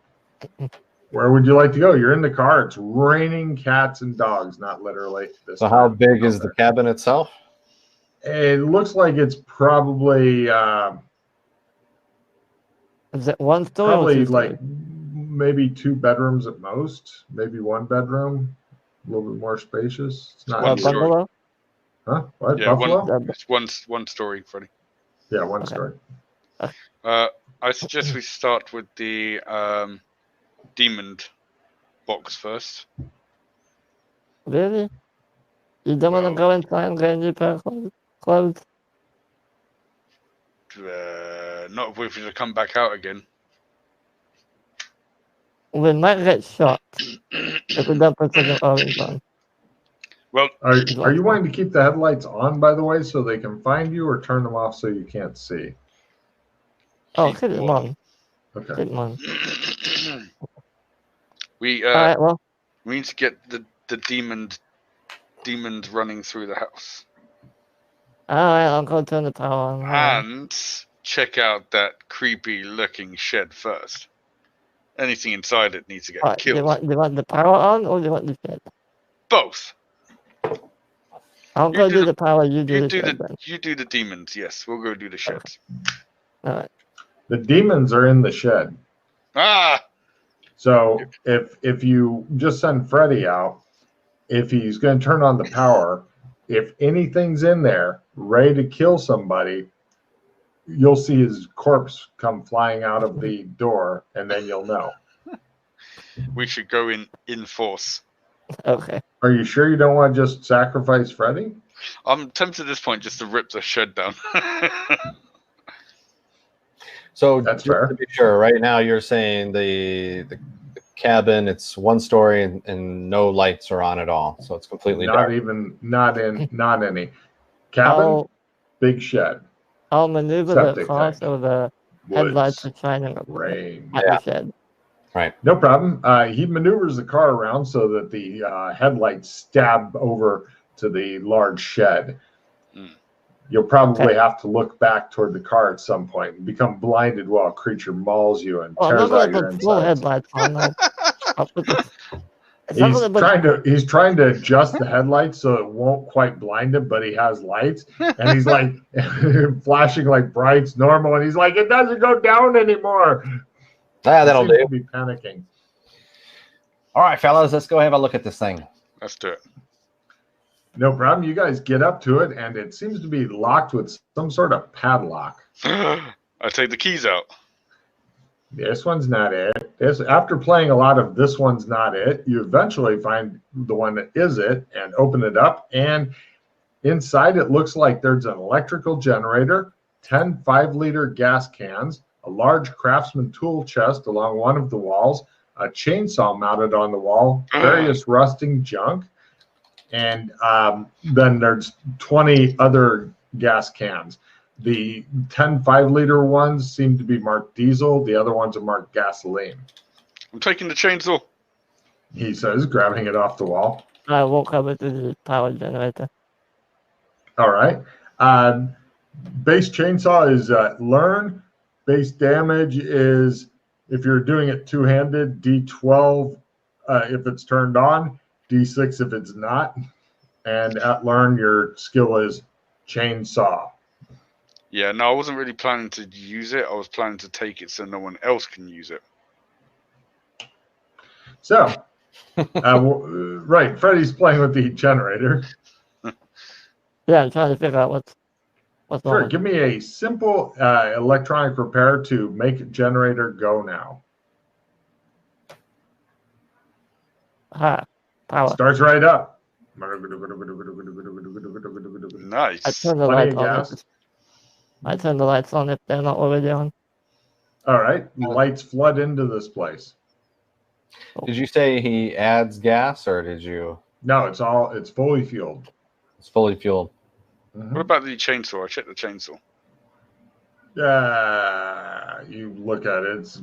[SPEAKER 3] Where would you like to go? You're in the car. It's raining cats and dogs, not literally.
[SPEAKER 4] So how big is the cabin itself?
[SPEAKER 3] It looks like it's probably
[SPEAKER 2] Is it one story?
[SPEAKER 3] probably like maybe 2 bedrooms at most, maybe 1 bedroom, a little bit more spacious. It's not
[SPEAKER 1] One
[SPEAKER 3] huge.
[SPEAKER 1] story.
[SPEAKER 2] Bungalow?
[SPEAKER 3] Huh? What?
[SPEAKER 1] Yeah,
[SPEAKER 3] Buffalo?
[SPEAKER 1] It's one story, Freddie.
[SPEAKER 3] Yeah, one
[SPEAKER 2] Okay.
[SPEAKER 3] story.
[SPEAKER 1] I suggest we start with the demon box first.
[SPEAKER 2] Really? You don't want
[SPEAKER 1] Well-
[SPEAKER 2] to go inside and get a new pair of clothes?
[SPEAKER 1] Not if we were to come back out again.
[SPEAKER 2] We might get shot if we don't put something orange on.
[SPEAKER 1] Well,
[SPEAKER 3] Are you wanting to keep the headlights on, by the way, so they can find you, or turn them off so you can't see?
[SPEAKER 2] Oh,
[SPEAKER 1] keep
[SPEAKER 2] keep them
[SPEAKER 1] warm.
[SPEAKER 2] on.
[SPEAKER 3] Okay.
[SPEAKER 2] Keep them on.
[SPEAKER 1] we
[SPEAKER 2] Alright, well,
[SPEAKER 1] we need to get the demons running through the house
[SPEAKER 2] alright, I'll go turn the power on.
[SPEAKER 1] and check out that creepy looking shed first. Anything inside it needs to get
[SPEAKER 2] Alright, do
[SPEAKER 1] killed.
[SPEAKER 2] you want the power on or do you want the shed?
[SPEAKER 1] Both.
[SPEAKER 2] I'll
[SPEAKER 1] You
[SPEAKER 2] go
[SPEAKER 1] do
[SPEAKER 2] do
[SPEAKER 1] the-
[SPEAKER 2] the power, you do
[SPEAKER 1] You
[SPEAKER 2] the
[SPEAKER 1] do
[SPEAKER 2] shed
[SPEAKER 1] the
[SPEAKER 2] then.
[SPEAKER 1] you do the demons. Yes, we'll go do the sheds.
[SPEAKER 2] Alright.
[SPEAKER 3] The demons are in the shed.
[SPEAKER 1] Ah,
[SPEAKER 3] So if you just send Freddy out, if he's going to turn on the power, if anything's in there ready to kill somebody, you'll see his corpse come flying out of the door, and then you'll know.
[SPEAKER 1] we should go in force.
[SPEAKER 2] Okay.
[SPEAKER 3] Are you sure you don't want to just sacrifice Freddy?
[SPEAKER 1] I'm tempted at this point just to rip the shed down.
[SPEAKER 4] So
[SPEAKER 3] That's
[SPEAKER 4] just
[SPEAKER 3] fair.
[SPEAKER 4] to be sure, right now you're saying the cabin, it's 1 story and no lights are on at all, so it's completely dark.
[SPEAKER 3] Not any. Cabin, big shed,
[SPEAKER 2] I'll maneuver
[SPEAKER 3] Septic
[SPEAKER 2] the car
[SPEAKER 3] tank.
[SPEAKER 2] so the headlights
[SPEAKER 3] woods,
[SPEAKER 2] are shining at
[SPEAKER 3] rain.
[SPEAKER 2] the shed.
[SPEAKER 4] Right.
[SPEAKER 3] No problem. He maneuvers the car around so that the headlights stab over to the large shed.
[SPEAKER 1] Hmm.
[SPEAKER 3] You'll probably have to look back toward the car at some point and become blinded while a creature mauls you and
[SPEAKER 2] Well, I'm
[SPEAKER 3] tears
[SPEAKER 2] not
[SPEAKER 3] out
[SPEAKER 2] going
[SPEAKER 3] your
[SPEAKER 2] to put full
[SPEAKER 3] insides.
[SPEAKER 2] headlights on. I'll put the, it's not
[SPEAKER 3] He's
[SPEAKER 2] gonna put-
[SPEAKER 3] he's trying to adjust the headlights so it won't quite blind him, but he has lights, and he's like flashing like brights normal, and he's like, it doesn't go down anymore.
[SPEAKER 4] That'll
[SPEAKER 3] He seems
[SPEAKER 4] do.
[SPEAKER 3] to be panicking.
[SPEAKER 4] All right, fellas, let's go have a look at this thing.
[SPEAKER 1] Let's do it.
[SPEAKER 3] No problem. You guys get up to it, and it seems to be locked with some sort of padlock.
[SPEAKER 1] I take the keys out.
[SPEAKER 3] This one's not it. After playing a lot of this one's not it, you eventually find the one that is it and open it up. And inside it looks like there's an electrical generator, 10 5-liter gas cans, a large Craftsman tool chest along one of the walls, a chainsaw mounted on the wall, various rusting junk, and then there's 20 other gas cans. The 10 5-liter ones seem to be marked diesel. The other ones are marked gasoline.
[SPEAKER 1] I'm taking the chainsaw.
[SPEAKER 3] He says, grabbing it off the wall.
[SPEAKER 2] I walk over to the power generator.
[SPEAKER 3] All right. Base chainsaw is learn. Base damage is, if you're doing it two-handed, D12 if it's turned on, D6 if it's not, and at learn your skill is chainsaw.
[SPEAKER 1] Yeah, no, I wasn't really planning to use it. I was planning to take it so no one else can use it.
[SPEAKER 3] So, right, Freddy's playing with the generator.
[SPEAKER 2] Yeah, I'm trying to figure out what's
[SPEAKER 3] Sure,
[SPEAKER 2] wrong.
[SPEAKER 3] give me a simple electronic repair to make generator go now.
[SPEAKER 2] Power.
[SPEAKER 3] Starts right up.
[SPEAKER 2] I
[SPEAKER 1] Nice.
[SPEAKER 2] turn the
[SPEAKER 3] Plenty
[SPEAKER 2] lights
[SPEAKER 3] of
[SPEAKER 2] on.
[SPEAKER 3] gas.
[SPEAKER 2] I turn the lights on if they're not already on.
[SPEAKER 3] All right, lights flood into this place.
[SPEAKER 4] Did you say he adds gas, or did you?
[SPEAKER 3] No, it's fully fueled.
[SPEAKER 4] It's fully fueled.
[SPEAKER 1] What about the chainsaw? I checked the chainsaw.
[SPEAKER 3] You look at it, it's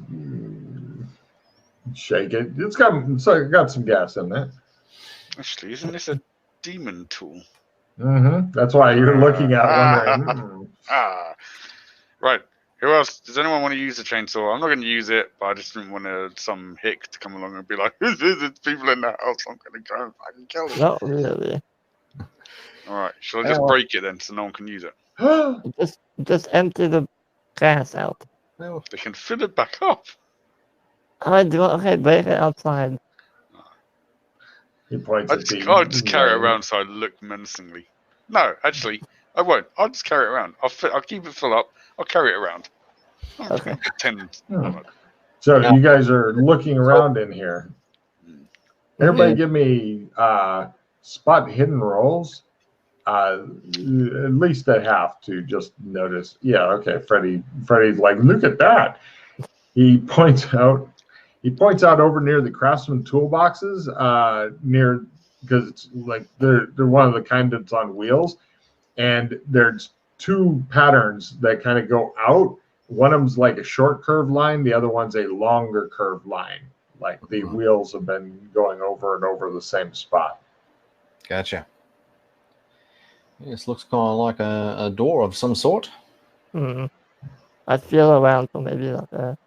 [SPEAKER 3] shake it. It's got some gas in it.
[SPEAKER 1] Actually, isn't this a demon tool?
[SPEAKER 3] That's why you're looking at wondering.
[SPEAKER 1] Right. Who else? Does anyone want to use the chainsaw? I'm not going to use it, but I just didn't want some hick to come along and be like, "There's people in the house. I'm going to go and fucking kill them."
[SPEAKER 2] Not really.
[SPEAKER 1] All right. Shall I just break it then, so no one can use it?
[SPEAKER 2] Just empty the gas out.
[SPEAKER 1] They can fill it back up.
[SPEAKER 2] Okay, break it outside.
[SPEAKER 3] He points
[SPEAKER 1] I'll
[SPEAKER 3] at
[SPEAKER 1] just carry it around so I look menacingly. No, actually, I won't. I'll just carry it around. I'll keep it full up. I'll carry it around.
[SPEAKER 2] Okay.
[SPEAKER 1] Pretend.
[SPEAKER 3] So you guys are looking around in here. Everybody give me spot hidden rolls. At least a half to just notice. Yeah, okay. Freddy's like, look at that. He points out over near the craftsman toolboxes, because it's like they're one of the kind that's on wheels, and there's two patterns that kind of go out. One of them's like a short curved line, the other one's a longer curved line. Like the wheels have been going over and over the same spot.
[SPEAKER 4] Gotcha. This looks kind of like a door of some sort.
[SPEAKER 2] I feel around for maybe like a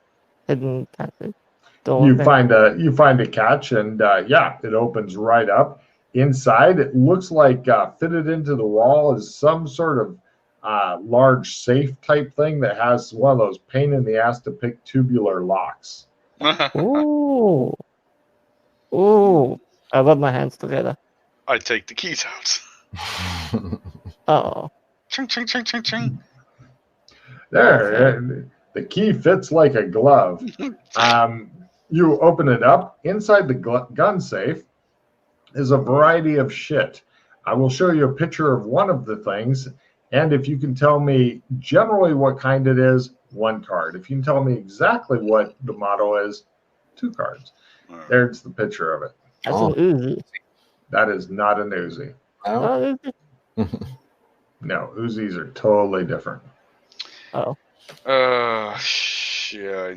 [SPEAKER 2] hidden passage.
[SPEAKER 3] You find a catch, and yeah, it opens right up. Inside, it looks like fitted into the wall is some sort of large safe type thing that has one of those pain in the ass to pick tubular locks.
[SPEAKER 2] Ooh. I rub my hands together.
[SPEAKER 1] I take the keys out.
[SPEAKER 2] Oh.
[SPEAKER 1] Ching, ching, ching, ching, ching.
[SPEAKER 3] There, the key fits like a glove. You open it up. Inside the gun safe is a variety of shit. I will show you a picture of one of the things, and if you can tell me generally what kind it is, 1 card. If you can tell me exactly what the model is, 2 cards. There's the picture of it.
[SPEAKER 2] That's an Uzi.
[SPEAKER 3] That is not an Uzi.
[SPEAKER 2] Oh.
[SPEAKER 3] No, Uzis are totally different.
[SPEAKER 2] Oh.
[SPEAKER 1] Yeah.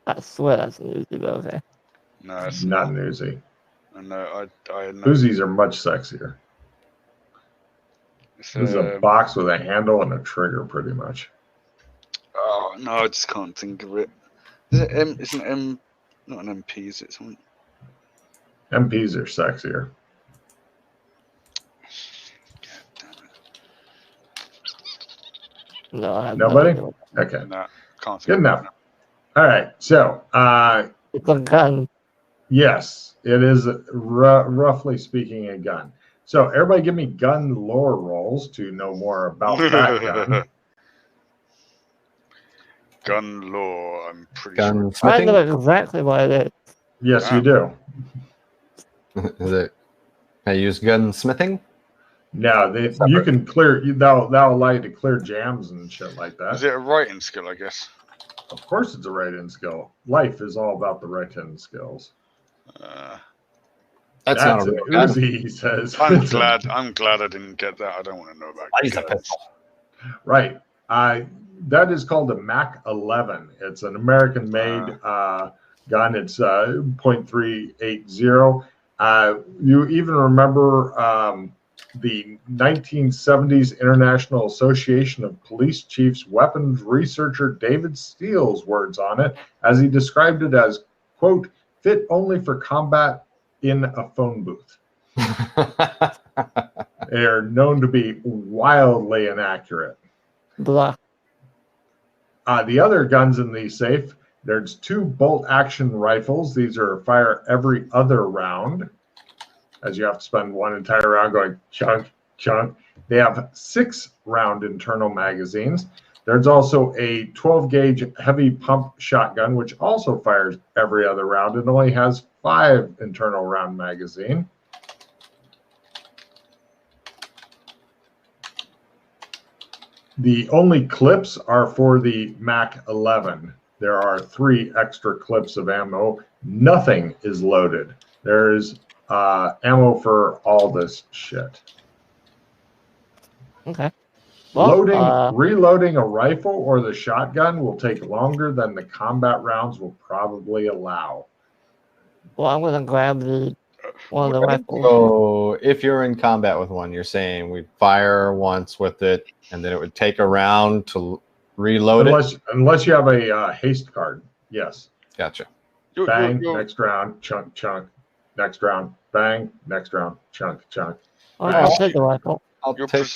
[SPEAKER 2] I swear that's an Uzi, but okay.
[SPEAKER 1] No, it's
[SPEAKER 3] not an Uzi.
[SPEAKER 1] I know.
[SPEAKER 3] Uzis are much sexier. This is a box with a handle and a trigger, pretty much.
[SPEAKER 1] Oh no, I just can't think of it. Is it M? It's an M, not an MP. Is it something?
[SPEAKER 3] MPs are sexier.
[SPEAKER 2] No, I have
[SPEAKER 3] nobody.
[SPEAKER 2] No
[SPEAKER 3] okay.
[SPEAKER 1] No, can't think.
[SPEAKER 3] Good enough. All right. So,
[SPEAKER 2] it's a gun.
[SPEAKER 3] Yes, it is roughly speaking a gun. So everybody give me gun lore rolls to know more about that gun.
[SPEAKER 1] Gun lore, I'm pretty
[SPEAKER 4] sure.
[SPEAKER 2] I know exactly what it is.
[SPEAKER 3] Yes, you do.
[SPEAKER 4] Is it? I use gunsmithing?
[SPEAKER 3] No, you can clear. That'll allow you to clear jams and shit like that.
[SPEAKER 1] Is it a writing skill? I guess.
[SPEAKER 3] Of course, it's a writing skill. Life is all about the writing skills.
[SPEAKER 4] That's not a real gun.
[SPEAKER 3] Uzi, he says.
[SPEAKER 1] I'm glad I didn't get that. I don't want to know about guns.
[SPEAKER 3] Right. That is called a Mac 11. It's an American-made gun. It's .380. You even remember the 1970s International Association of Police Chiefs weapons researcher David Steele's words on it, as he described it as, quote, fit only for combat in a phone booth. They are known to be wildly inaccurate.
[SPEAKER 2] Blah.
[SPEAKER 3] The other guns in the safe, there's 2 bolt-action rifles. These are fire every other round, as you have to spend one entire round going chunk, chunk. They have 6-round internal magazines. There's also a 12-gauge heavy pump shotgun, which also fires every other round and only has 5 internal round magazine. The only clips are for the Mac 11. There are 3 extra clips of ammo. Nothing is loaded. There's ammo for all this shit.
[SPEAKER 2] Okay. Well,
[SPEAKER 3] Reloading a rifle or the shotgun will take longer than the combat rounds will probably allow.
[SPEAKER 2] Well, I'm gonna grab one of the rifles.
[SPEAKER 4] So if you're in combat with one, you're saying we'd fire once with it, and then it would take a round to reload it?
[SPEAKER 3] Unless you have a haste card, yes.
[SPEAKER 4] Gotcha.
[SPEAKER 3] Bang, next round, chunk, chunk. Next round, bang, next round, chunk, chunk.
[SPEAKER 2] I'll take the rifle.
[SPEAKER 4] I'll take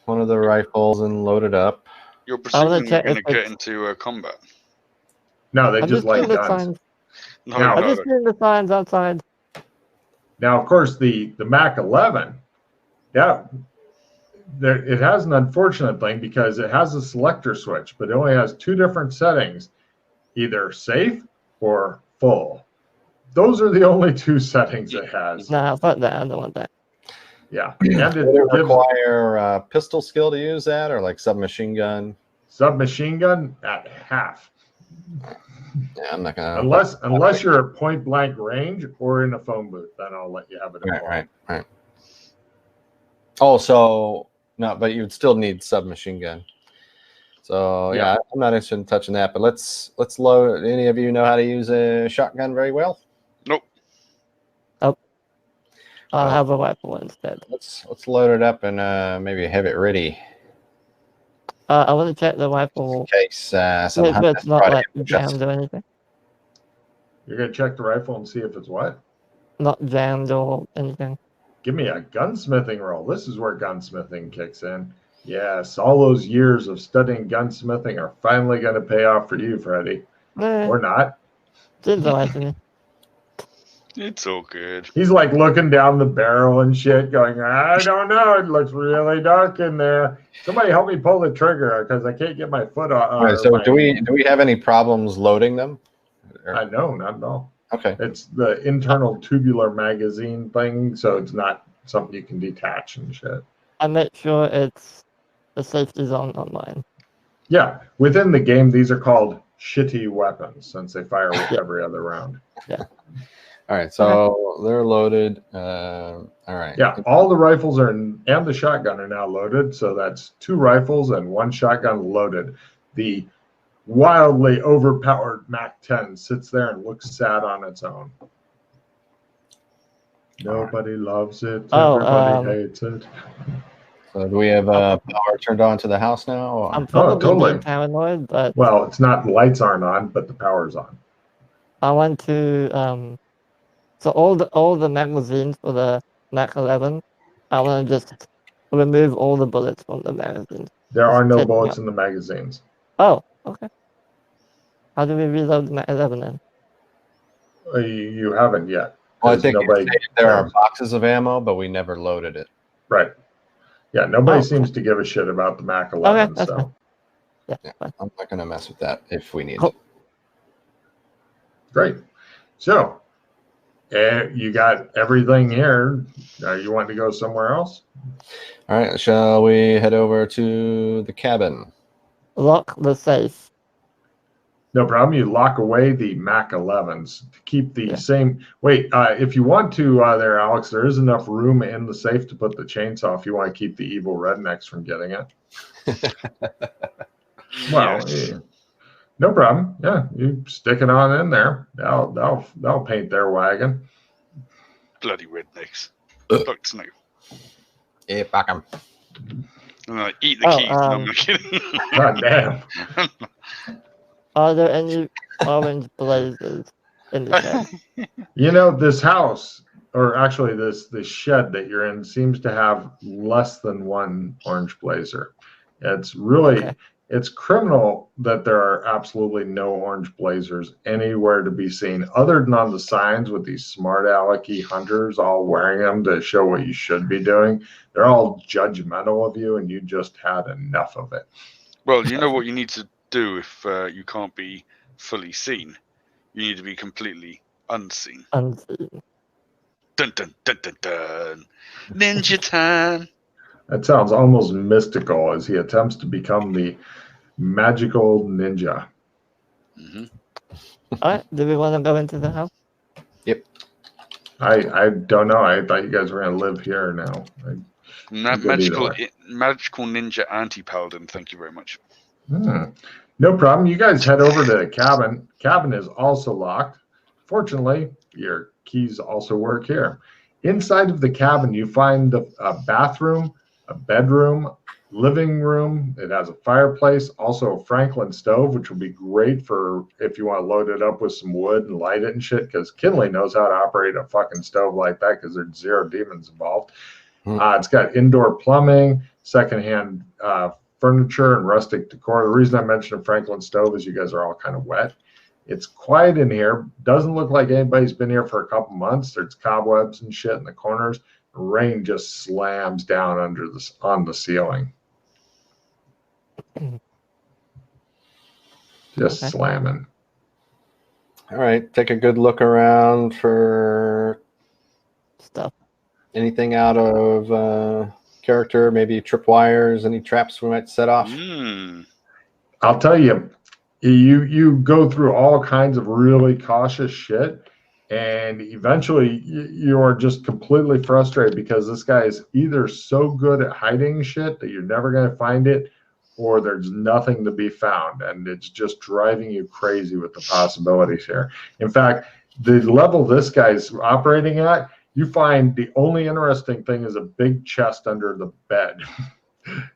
[SPEAKER 4] one of the rifles and load it up.
[SPEAKER 1] You're presuming you're going to get into combat.
[SPEAKER 3] No, they just light guns.
[SPEAKER 2] I'm just seeing the signs outside.
[SPEAKER 3] Now, of course, the Mac 11, it has an unfortunate thing because it has a selector switch, but it only has 2 different settings, either safe or full. Those are the only 2 settings it has.
[SPEAKER 2] No, fuck that. I don't want that.
[SPEAKER 3] Yeah.
[SPEAKER 4] And it require pistol skill to use that, or like submachine gun?
[SPEAKER 3] Submachine gun at half.
[SPEAKER 4] Yeah, I'm not gonna.
[SPEAKER 3] Unless you're at point blank range or in a phone booth, then I'll let you have it.
[SPEAKER 4] Right. Oh, so no, but you'd still need submachine gun. So yeah, I'm not interested in touching that. But let's load. Any of you know how to use a shotgun very well?
[SPEAKER 1] Nope.
[SPEAKER 2] Oh, I'll have a rifle instead.
[SPEAKER 4] Let's load it up and maybe have it ready.
[SPEAKER 2] I want to check the rifle.
[SPEAKER 4] In case
[SPEAKER 2] it's not like jammed or anything.
[SPEAKER 3] You're gonna check the rifle and see if it's what?
[SPEAKER 2] Not jammed or anything.
[SPEAKER 3] Give me a gunsmithing roll. This is where gunsmithing kicks in. Yes, all those years of studying gunsmithing are finally going to pay off for you, Freddie. Or not.
[SPEAKER 2] Seems alright to me.
[SPEAKER 1] It's all good.
[SPEAKER 3] He's like looking down the barrel and shit, going, I don't know. It looks really dark in there. Somebody help me pull the trigger because I can't get my foot on.
[SPEAKER 4] All right, so do we have any problems loading them?
[SPEAKER 3] No, not at all.
[SPEAKER 4] Okay.
[SPEAKER 3] It's the internal tubular magazine thing, so it's not something you can detach and shit.
[SPEAKER 2] I make sure the safety zone online.
[SPEAKER 3] Yeah, within the game, these are called shitty weapons since they fire with every other round.
[SPEAKER 2] Yeah.
[SPEAKER 4] All right, so they're loaded. All right.
[SPEAKER 3] Yeah, all the rifles and the shotgun are now loaded, so that's 2 rifles and 1 shotgun loaded. The wildly overpowered Mac 10 sits there and looks sad on its own. Nobody loves it. Everybody hates it.
[SPEAKER 4] So do we have power turned on to the house now? Or?
[SPEAKER 2] I'm probably being paranoid, but
[SPEAKER 3] well, it's not. The lights aren't on, but the power's on.
[SPEAKER 2] I want to so all the magazines for the Mac 11, I want to just remove all the bullets from the magazines.
[SPEAKER 3] There are no bullets in the magazines.
[SPEAKER 2] Oh, okay. How do we reload the Mac 11 then?
[SPEAKER 3] You haven't yet.
[SPEAKER 4] Well, I think there are boxes of ammo, but we never loaded it.
[SPEAKER 3] Right. Yeah, nobody seems to give a shit about the Mac 11.
[SPEAKER 2] Okay,
[SPEAKER 3] so.
[SPEAKER 2] Yeah,
[SPEAKER 4] I'm not going to mess with that if we need
[SPEAKER 2] it.
[SPEAKER 3] Great. So, you got everything here. You want to go somewhere else?
[SPEAKER 4] All right. Shall we head over to the cabin?
[SPEAKER 2] Lock the safe.
[SPEAKER 3] No problem. You lock away the Mac 11s to keep the same. Wait, if you want to, there, Alex, there is enough room in the safe to put the chainsaw if you want to keep the evil rednecks from getting it. Well, no problem. Yeah, you stick it on in there. They'll paint their wagon.
[SPEAKER 1] Bloody rednecks. Fuck's new.
[SPEAKER 4] Yeah, fuck him.
[SPEAKER 1] And I eat the keys. No, I'm not kidding.
[SPEAKER 3] God damn.
[SPEAKER 2] Are there any orange blazers in the shed?
[SPEAKER 3] You know, this house, or actually this shed that you're in, seems to have less than one orange blazer. It's really,
[SPEAKER 2] Okay.
[SPEAKER 3] it's criminal that there are absolutely no orange blazers anywhere to be seen, other than on the signs with these smart alecky hunters all wearing them to show what you should be doing. They're all judgmental of you, and you just had enough of it.
[SPEAKER 1] Well, you know what you need to do if you can't be fully seen? You need to be completely unseen.
[SPEAKER 2] Unseen.
[SPEAKER 1] Dun dun dun dun dun. Ninja time.
[SPEAKER 3] That sounds almost mystical as he attempts to become the magical ninja.
[SPEAKER 1] Mm-hmm.
[SPEAKER 2] All right. Do we want to go into the house?
[SPEAKER 4] Yep.
[SPEAKER 3] I don't know. I thought you guys were going to live here now.
[SPEAKER 1] Magical ninja anti-paladin. Thank you very much.
[SPEAKER 3] No problem. You guys head over to the cabin. Cabin is also locked. Fortunately, your keys also work here. Inside of the cabin, you find a bathroom, a bedroom, living room. It has a fireplace, also a Franklin stove, which will be great for if you want to load it up with some wood and light it and shit, because Kinley knows how to operate a fucking stove like that because there's 0 demons involved. It's got indoor plumbing, secondhand furniture, and rustic decor. The reason I mentioned a Franklin stove is you guys are all kind of wet. It's quiet in here. Doesn't look like anybody's been here for a couple months. There's cobwebs and shit in the corners. Rain just slams down on the ceiling. Just slamming.
[SPEAKER 4] All right, take a good look around for
[SPEAKER 2] Stuff.
[SPEAKER 4] anything out of character, maybe tripwires, any traps we might set off.
[SPEAKER 3] I'll tell you, you go through all kinds of really cautious shit, and eventually you are just completely frustrated because this guy is either so good at hiding shit that you're never going to find it, or there's nothing to be found, and it's just driving you crazy with the possibilities here. In fact, the level this guy's operating at, you find the only interesting thing is a big chest under the bed.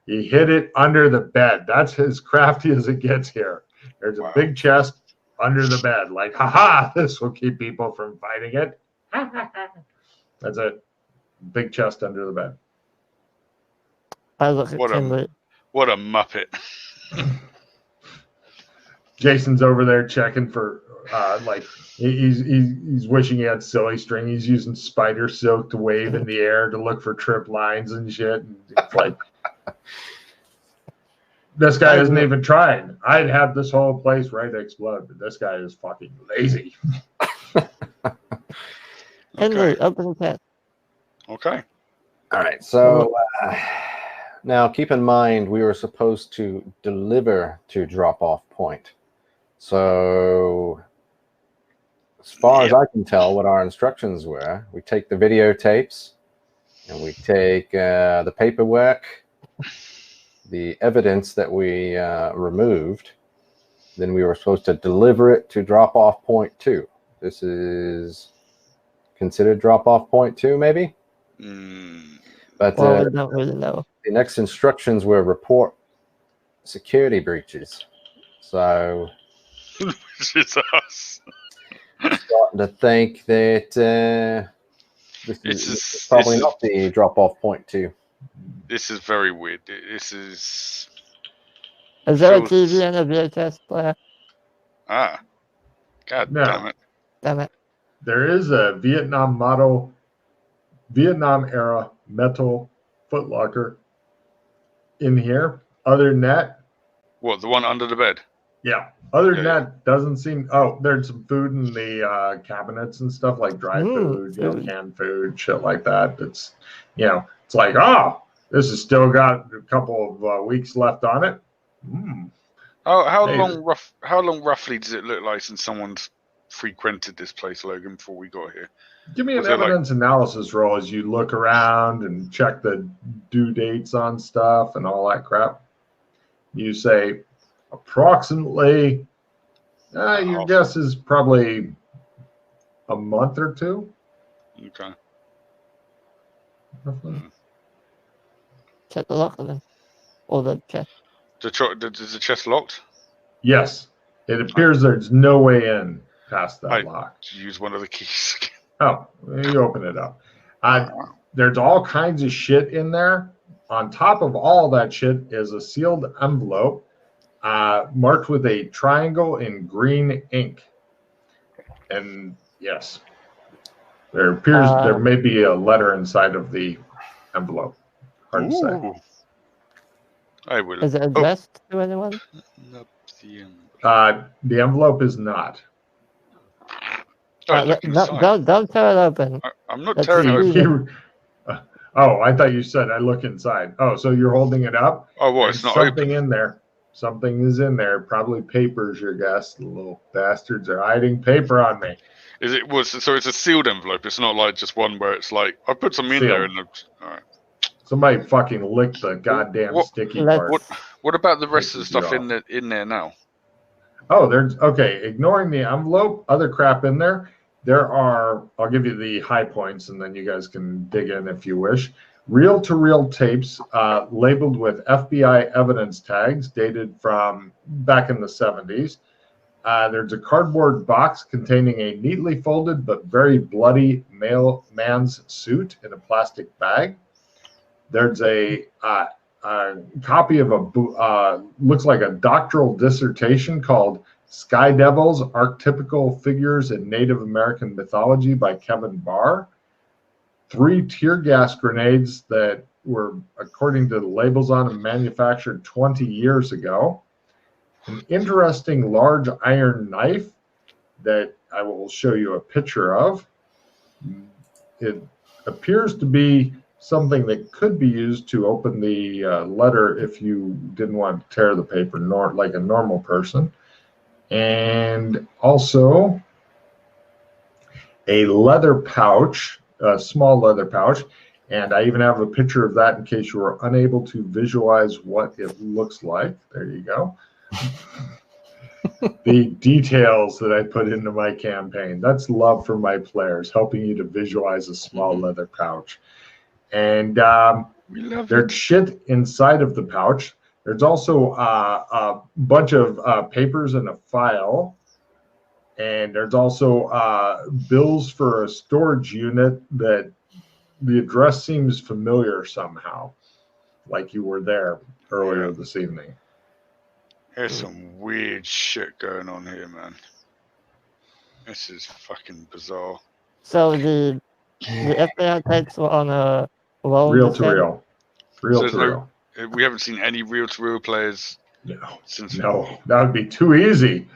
[SPEAKER 3] He hid it under the bed. That's as crafty as it gets here. There's a big chest under the bed. Like, haha, this will keep people from finding it. That's it. Big chest under the bed.
[SPEAKER 2] I look at Kinley.
[SPEAKER 1] What a muppet.
[SPEAKER 3] Jason's over there checking for like he's wishing he had silly string. He's using spider silk to wave in the air to look for trip lines and shit. And it's like this guy isn't even trying. I'd have this whole place ready to explode, but this guy is fucking lazy.
[SPEAKER 2] Kinley, open the tent.
[SPEAKER 1] Okay.
[SPEAKER 4] All right, so now keep in mind we were supposed to deliver to drop-off point. So as far as I can tell what our instructions were, we take the videotapes and we take the paperwork, the evidence that we removed, then we were supposed to deliver it to drop-off point 2. This is considered drop-off point 2, maybe? But
[SPEAKER 2] I don't really know.
[SPEAKER 4] The next instructions were report security breaches. So
[SPEAKER 1] Which is us.
[SPEAKER 4] I'm starting to think that this is probably not the drop-off point 2.
[SPEAKER 1] This is very weird. This is...
[SPEAKER 2] Is there a TV and a VHS player?
[SPEAKER 1] God damn it.
[SPEAKER 2] Damn it.
[SPEAKER 3] There is a Vietnam era metal footlocker in here. Other than that,
[SPEAKER 1] what, the one under the bed?
[SPEAKER 3] Yeah. Other than that, doesn't seem. Oh, there's some food in the cabinets and stuff like dry food, canned food, shit like that. It's, it's like, this has still got a couple of weeks left on it.
[SPEAKER 1] How long roughly does it look like since someone's frequented this place, Logan, before we got here?
[SPEAKER 3] Give me an evidence analysis roll as you look around and check the due dates on stuff and all that crap. You say approximately, your guess is probably a month or 2.
[SPEAKER 1] Okay.
[SPEAKER 2] check the locker then. Or the chest.
[SPEAKER 1] Is the chest locked?
[SPEAKER 3] Yes. It appears there's no way in past that lock.
[SPEAKER 1] Use one of the keys.
[SPEAKER 3] Oh, you open it up. There's all kinds of shit in there. On top of all that shit is a sealed envelope marked with a triangle in green ink. And yes, there appears there may be a letter inside of the envelope. Hard to say.
[SPEAKER 1] I will.
[SPEAKER 2] Is it addressed to anyone?
[SPEAKER 3] The envelope is not.
[SPEAKER 2] Don't tear it open.
[SPEAKER 1] I'm not tearing it open.
[SPEAKER 3] Oh, I thought you said I look inside. Oh, so you're holding it up?
[SPEAKER 1] Oh, well, it's not
[SPEAKER 3] something
[SPEAKER 1] open.
[SPEAKER 3] In there. Something is in there. Probably papers, your guess. The little bastards are hiding paper on me.
[SPEAKER 1] So it's a sealed envelope. It's not like just one where it's like, I put something in there. All right.
[SPEAKER 3] Somebody fucking licked the goddamn sticky part.
[SPEAKER 1] What about the rest of the stuff in there now?
[SPEAKER 3] Oh, there's okay. Ignoring the envelope, other crap in there. There are, I'll give you the high points and then you guys can dig in if you wish. Reel-to-reel tapes labeled with FBI evidence tags dated from back in the 70s. There's a cardboard box containing a neatly folded but very bloody man's suit in a plastic bag. There's a copy of looks like a doctoral dissertation called Sky Devils, Archetypical Figures in Native American Mythology by Kevin Barr. 3 tear gas grenades that were, according to the labels on them, manufactured 20 years ago. An interesting large iron knife that I will show you a picture of. It appears to be something that could be used to open the letter if you didn't want to tear the paper like a normal person. And also a leather pouch, a small leather pouch. And I even have a picture of that in case you were unable to visualize what it looks like. There you go. The details that I put into my campaign. That's love for my players, helping you to visualize a small leather pouch. And there's shit inside of the pouch. There's also a bunch of papers in a file. And there's also bills for a storage unit that the address seems familiar somehow, like you were there earlier this evening.
[SPEAKER 1] There's some weird shit going on here, man. This is fucking bizarre.
[SPEAKER 2] So the FBI tapes were on a
[SPEAKER 3] reel to reel.
[SPEAKER 1] We haven't seen any reel to reel players.
[SPEAKER 3] No, that would be too easy.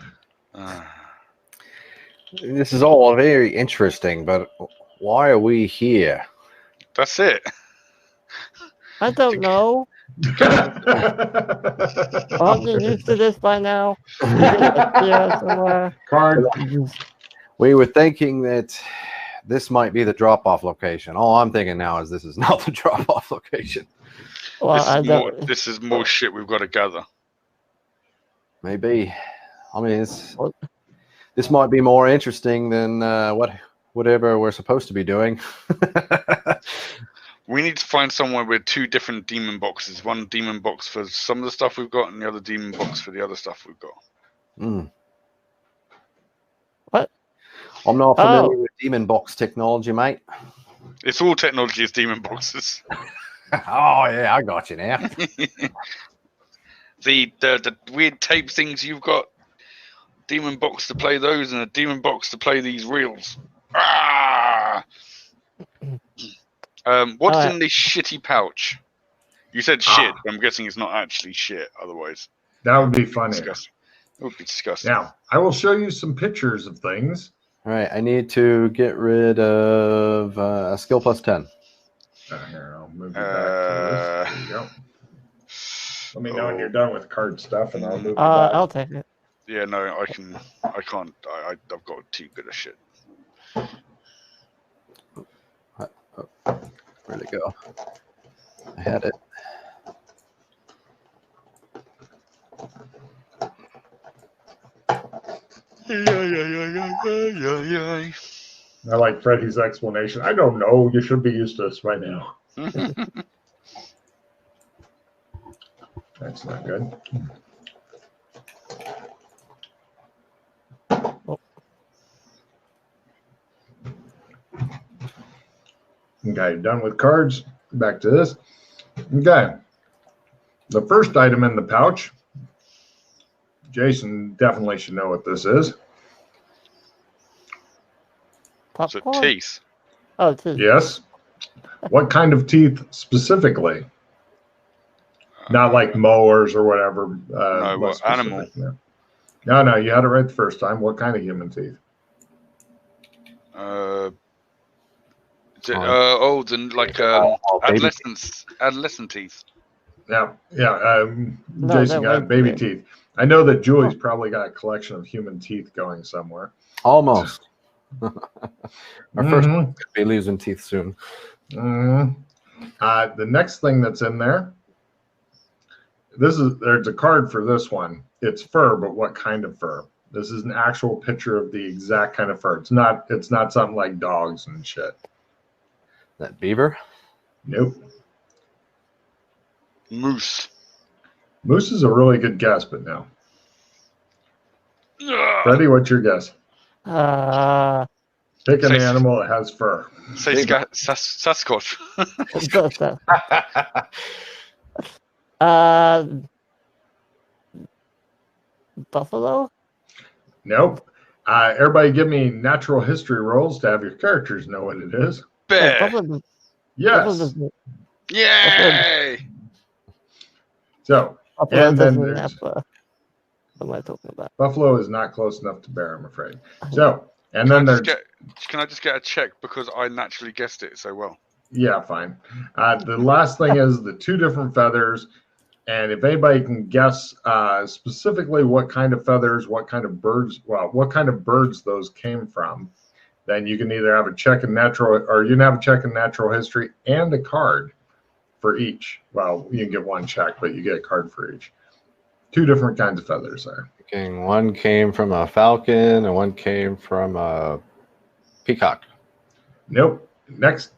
[SPEAKER 4] This is all very interesting, but why are we here?
[SPEAKER 1] That's it.
[SPEAKER 2] I don't know. Aren't you used to this by now?
[SPEAKER 4] We were thinking that this might be the drop-off location. All I'm thinking now is this is not the drop-off location.
[SPEAKER 2] Well,
[SPEAKER 1] this is more shit we've got to gather.
[SPEAKER 4] Maybe. I mean, this might be more interesting than whatever we're supposed to be doing.
[SPEAKER 1] We need to find somewhere with 2 different demon boxes. One demon box for some of the stuff we've got and the other demon box for the other stuff we've got.
[SPEAKER 2] What?
[SPEAKER 4] I'm not familiar with demon box technology, mate.
[SPEAKER 1] It's all technology is demon boxes.
[SPEAKER 4] Oh, yeah, I got you now.
[SPEAKER 1] The weird tape things you've got, demon box to play those and a demon box to play these reels. What's in this shitty pouch? You said shit, but I'm guessing it's not actually shit otherwise.
[SPEAKER 3] That would be funny.
[SPEAKER 1] It would be disgusting.
[SPEAKER 3] Now, I will show you some pictures of things.
[SPEAKER 4] All right, I need to get rid of a skill plus 10.
[SPEAKER 3] Here, I'll move you back to this. There you go. Let me know when you're done with card stuff, and I'll move you back.
[SPEAKER 2] I'll take it.
[SPEAKER 1] Yeah, no, I can't. I've got too good a shit.
[SPEAKER 4] Where'd it go? I had it.
[SPEAKER 3] I like Freddie's explanation. I don't know. You should be used to this by now. That's not good. Okay, done with cards. Back to this. Okay. The first item in the pouch, Jason definitely should know what this is.
[SPEAKER 1] So
[SPEAKER 2] Popcorn?
[SPEAKER 1] teeth.
[SPEAKER 2] Oh, teeth.
[SPEAKER 3] Yes. What kind of teeth specifically? Not like molars or whatever.
[SPEAKER 1] No, what animal?
[SPEAKER 3] No, you had it right the first time. What kind of human teeth?
[SPEAKER 1] Adolescent teeth.
[SPEAKER 3] Yeah.
[SPEAKER 2] No,
[SPEAKER 3] Jason
[SPEAKER 2] they're
[SPEAKER 3] got baby
[SPEAKER 2] like-
[SPEAKER 3] teeth. I know that Julie's probably got a collection of human teeth going somewhere.
[SPEAKER 4] Almost. Our first
[SPEAKER 3] Mhm.
[SPEAKER 4] one could be losing teeth soon.
[SPEAKER 3] The next thing that's in there, there's a card for this one. It's fur, but what kind of fur? This is an actual picture of the exact kind of fur. It's not something like dogs and shit.
[SPEAKER 4] That beaver?
[SPEAKER 3] Nope.
[SPEAKER 1] Moose.
[SPEAKER 3] Moose is a really good guess, but no.
[SPEAKER 1] Ugh.
[SPEAKER 3] Freddie, what's your guess? Pick an
[SPEAKER 1] Say-
[SPEAKER 3] animal that has fur.
[SPEAKER 1] Say Sasquatch.
[SPEAKER 2] Buffalo?
[SPEAKER 3] Nope. Everybody give me natural history rolls to have your characters know what it is.
[SPEAKER 1] Bear.
[SPEAKER 2] Buffalo,
[SPEAKER 3] Yes.
[SPEAKER 2] Buffalo,
[SPEAKER 1] Yay!
[SPEAKER 3] So,
[SPEAKER 2] Buffalo
[SPEAKER 3] and then
[SPEAKER 2] doesn't
[SPEAKER 3] there's-
[SPEAKER 2] have, what am I talking about?
[SPEAKER 3] buffalo is not close enough to bear, I'm afraid. So, and then there's
[SPEAKER 1] Can I just get a check because I naturally guessed it so well?
[SPEAKER 3] yeah, fine. The last thing is the two different feathers. And if anybody can guess specifically what kind of feathers, what kind of birds those came from, then you can either have a check in natural, or you can have a check in natural history and a card for each. Well, you can get one check, but you get a card for each. Two different kinds of feathers there.
[SPEAKER 4] Okay, one came from a falcon and one came from a peacock.
[SPEAKER 3] Nope. Next.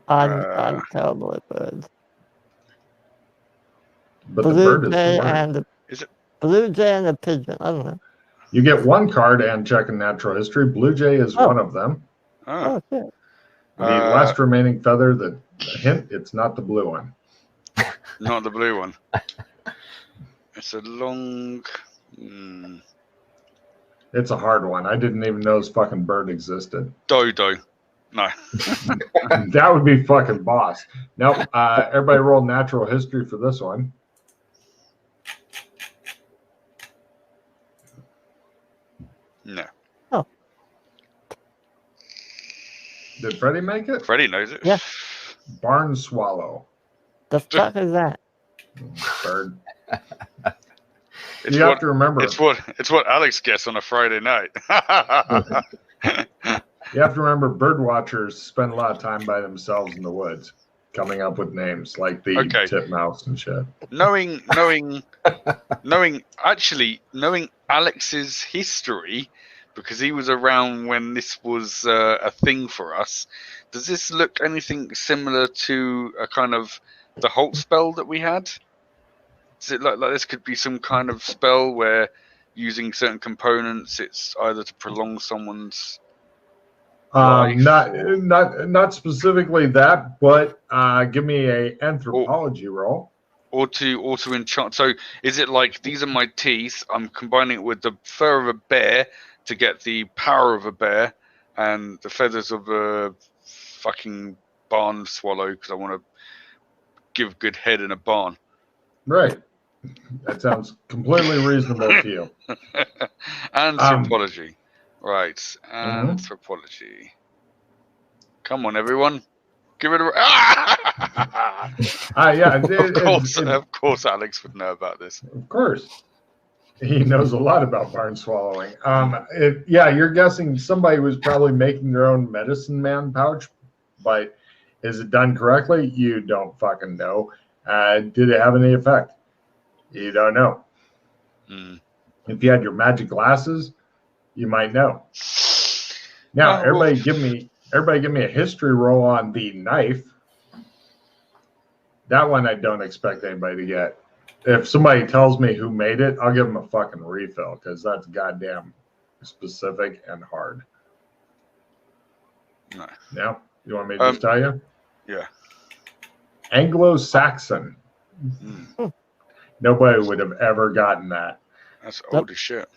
[SPEAKER 2] I'm terrible at birds.
[SPEAKER 3] But the
[SPEAKER 2] Blue
[SPEAKER 3] bird is
[SPEAKER 2] jay
[SPEAKER 3] the word.
[SPEAKER 2] and
[SPEAKER 1] Is it?
[SPEAKER 2] blue jay and a pigeon. I don't know.
[SPEAKER 3] You get one card and check in natural history. Blue jay is
[SPEAKER 2] Oh.
[SPEAKER 3] one of them.
[SPEAKER 1] Oh.
[SPEAKER 2] Oh shit.
[SPEAKER 3] The last remaining feather, the hint, it's not the blue one.
[SPEAKER 1] Not the blue one. It's a long.
[SPEAKER 3] It's a hard one. I didn't even know this fucking bird existed.
[SPEAKER 1] Dodo. No.
[SPEAKER 3] That would be fucking boss. Nope. Everybody roll natural history for this one.
[SPEAKER 1] No.
[SPEAKER 2] Oh.
[SPEAKER 3] Did Freddie make it?
[SPEAKER 1] Freddie knows it.
[SPEAKER 2] Yeah.
[SPEAKER 3] Barn swallow.
[SPEAKER 2] The fuck is that?
[SPEAKER 3] Bird.
[SPEAKER 1] It's
[SPEAKER 3] You
[SPEAKER 1] what,
[SPEAKER 3] have to remember.
[SPEAKER 1] It's what Alex gets on a Friday night.
[SPEAKER 3] You have to remember, bird watchers spend a lot of time by themselves in the woods, coming up with names like the
[SPEAKER 1] Okay.
[SPEAKER 3] titmouse and shit.
[SPEAKER 1] knowing Alex's history, because he was around when this was a thing for us. Does this look anything similar to a kind of the Halt spell that we had? Is it like this could be some kind of spell where using certain components, it's either to prolong someone's life
[SPEAKER 3] Not specifically that, but give me a anthropology roll.
[SPEAKER 1] or to enchant. So is it like these are my teeth? I'm combining it with the fur of a bear to get the power of a bear and the feathers of a fucking barn swallow because I want to give good head in a barn.
[SPEAKER 3] Right. That sounds completely reasonable to you.
[SPEAKER 1] Anthropology. Right. Anthropology. Come on, everyone. Give it a...
[SPEAKER 3] Yeah.
[SPEAKER 1] Of course, Alex would know about this.
[SPEAKER 3] Of course. He knows a lot about barn swallowing. You're guessing somebody was probably making their own medicine man pouch, but is it done correctly? You don't fucking know. Did it have any effect? You don't know. If you had your magic glasses, you might know. Now, everybody give me a history roll on the knife That one I don't expect anybody to get. If somebody tells me who made it, I'll give them a fucking refill because that's goddamn specific and hard.
[SPEAKER 1] No.
[SPEAKER 3] Yeah? You want me to just tell you?
[SPEAKER 1] Yeah.
[SPEAKER 3] Anglo-Saxon.
[SPEAKER 1] Mm.
[SPEAKER 3] Nobody would have ever gotten that.
[SPEAKER 1] That's old as shit.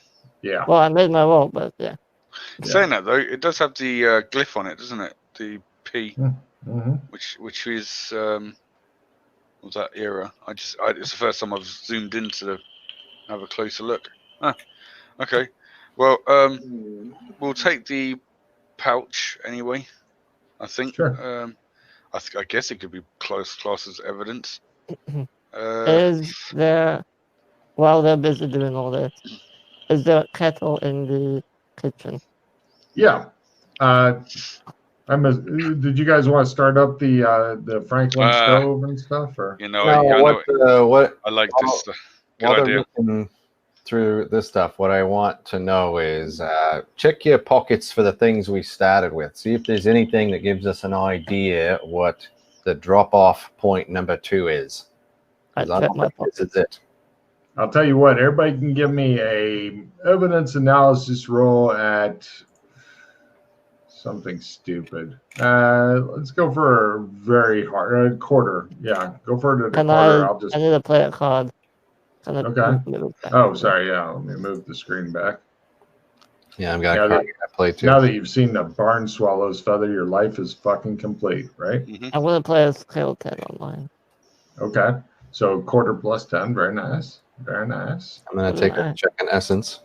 [SPEAKER 3] Yeah.
[SPEAKER 2] Well, I made my roll, but yeah.
[SPEAKER 1] Saying that though, it does have the glyph on it, doesn't it? The P,
[SPEAKER 3] Mm-hmm.
[SPEAKER 1] which is of that era. It's the first time I've zoomed in to have a closer look. Okay. Well, we'll take the pouch anyway. I think.
[SPEAKER 3] Sure.
[SPEAKER 1] I guess it could be class as evidence.
[SPEAKER 2] Is there, while they're busy doing all this, is there a kettle in the kitchen?
[SPEAKER 3] Yeah. Did you guys want to start up the Franklin stove and stuff? Or
[SPEAKER 1] you know, what I like this stuff. Good
[SPEAKER 4] while
[SPEAKER 1] idea.
[SPEAKER 4] they're looking through this stuff, what I want to know is check your pockets for the things we started with. See if there's anything that gives us an idea what the drop-off point number 2 is.
[SPEAKER 2] I check my pockets.
[SPEAKER 4] This is it.
[SPEAKER 3] I'll tell you what. Everybody can give me a evidence analysis roll at something stupid. Let's go for a very hard quarter. Yeah, go for it at a quarter.
[SPEAKER 2] I need to play a card.
[SPEAKER 3] Okay. Oh, sorry. Yeah, let me move the screen back.
[SPEAKER 4] Yeah, I'm gonna play too.
[SPEAKER 3] Now that you've seen the barn swallows feather, your life is fucking complete, right?
[SPEAKER 1] Mm-hmm.
[SPEAKER 2] I'm gonna play a skill 10 online.
[SPEAKER 3] Okay. So quarter plus 10. Very nice. Very nice.
[SPEAKER 4] I'm gonna take a check in essence.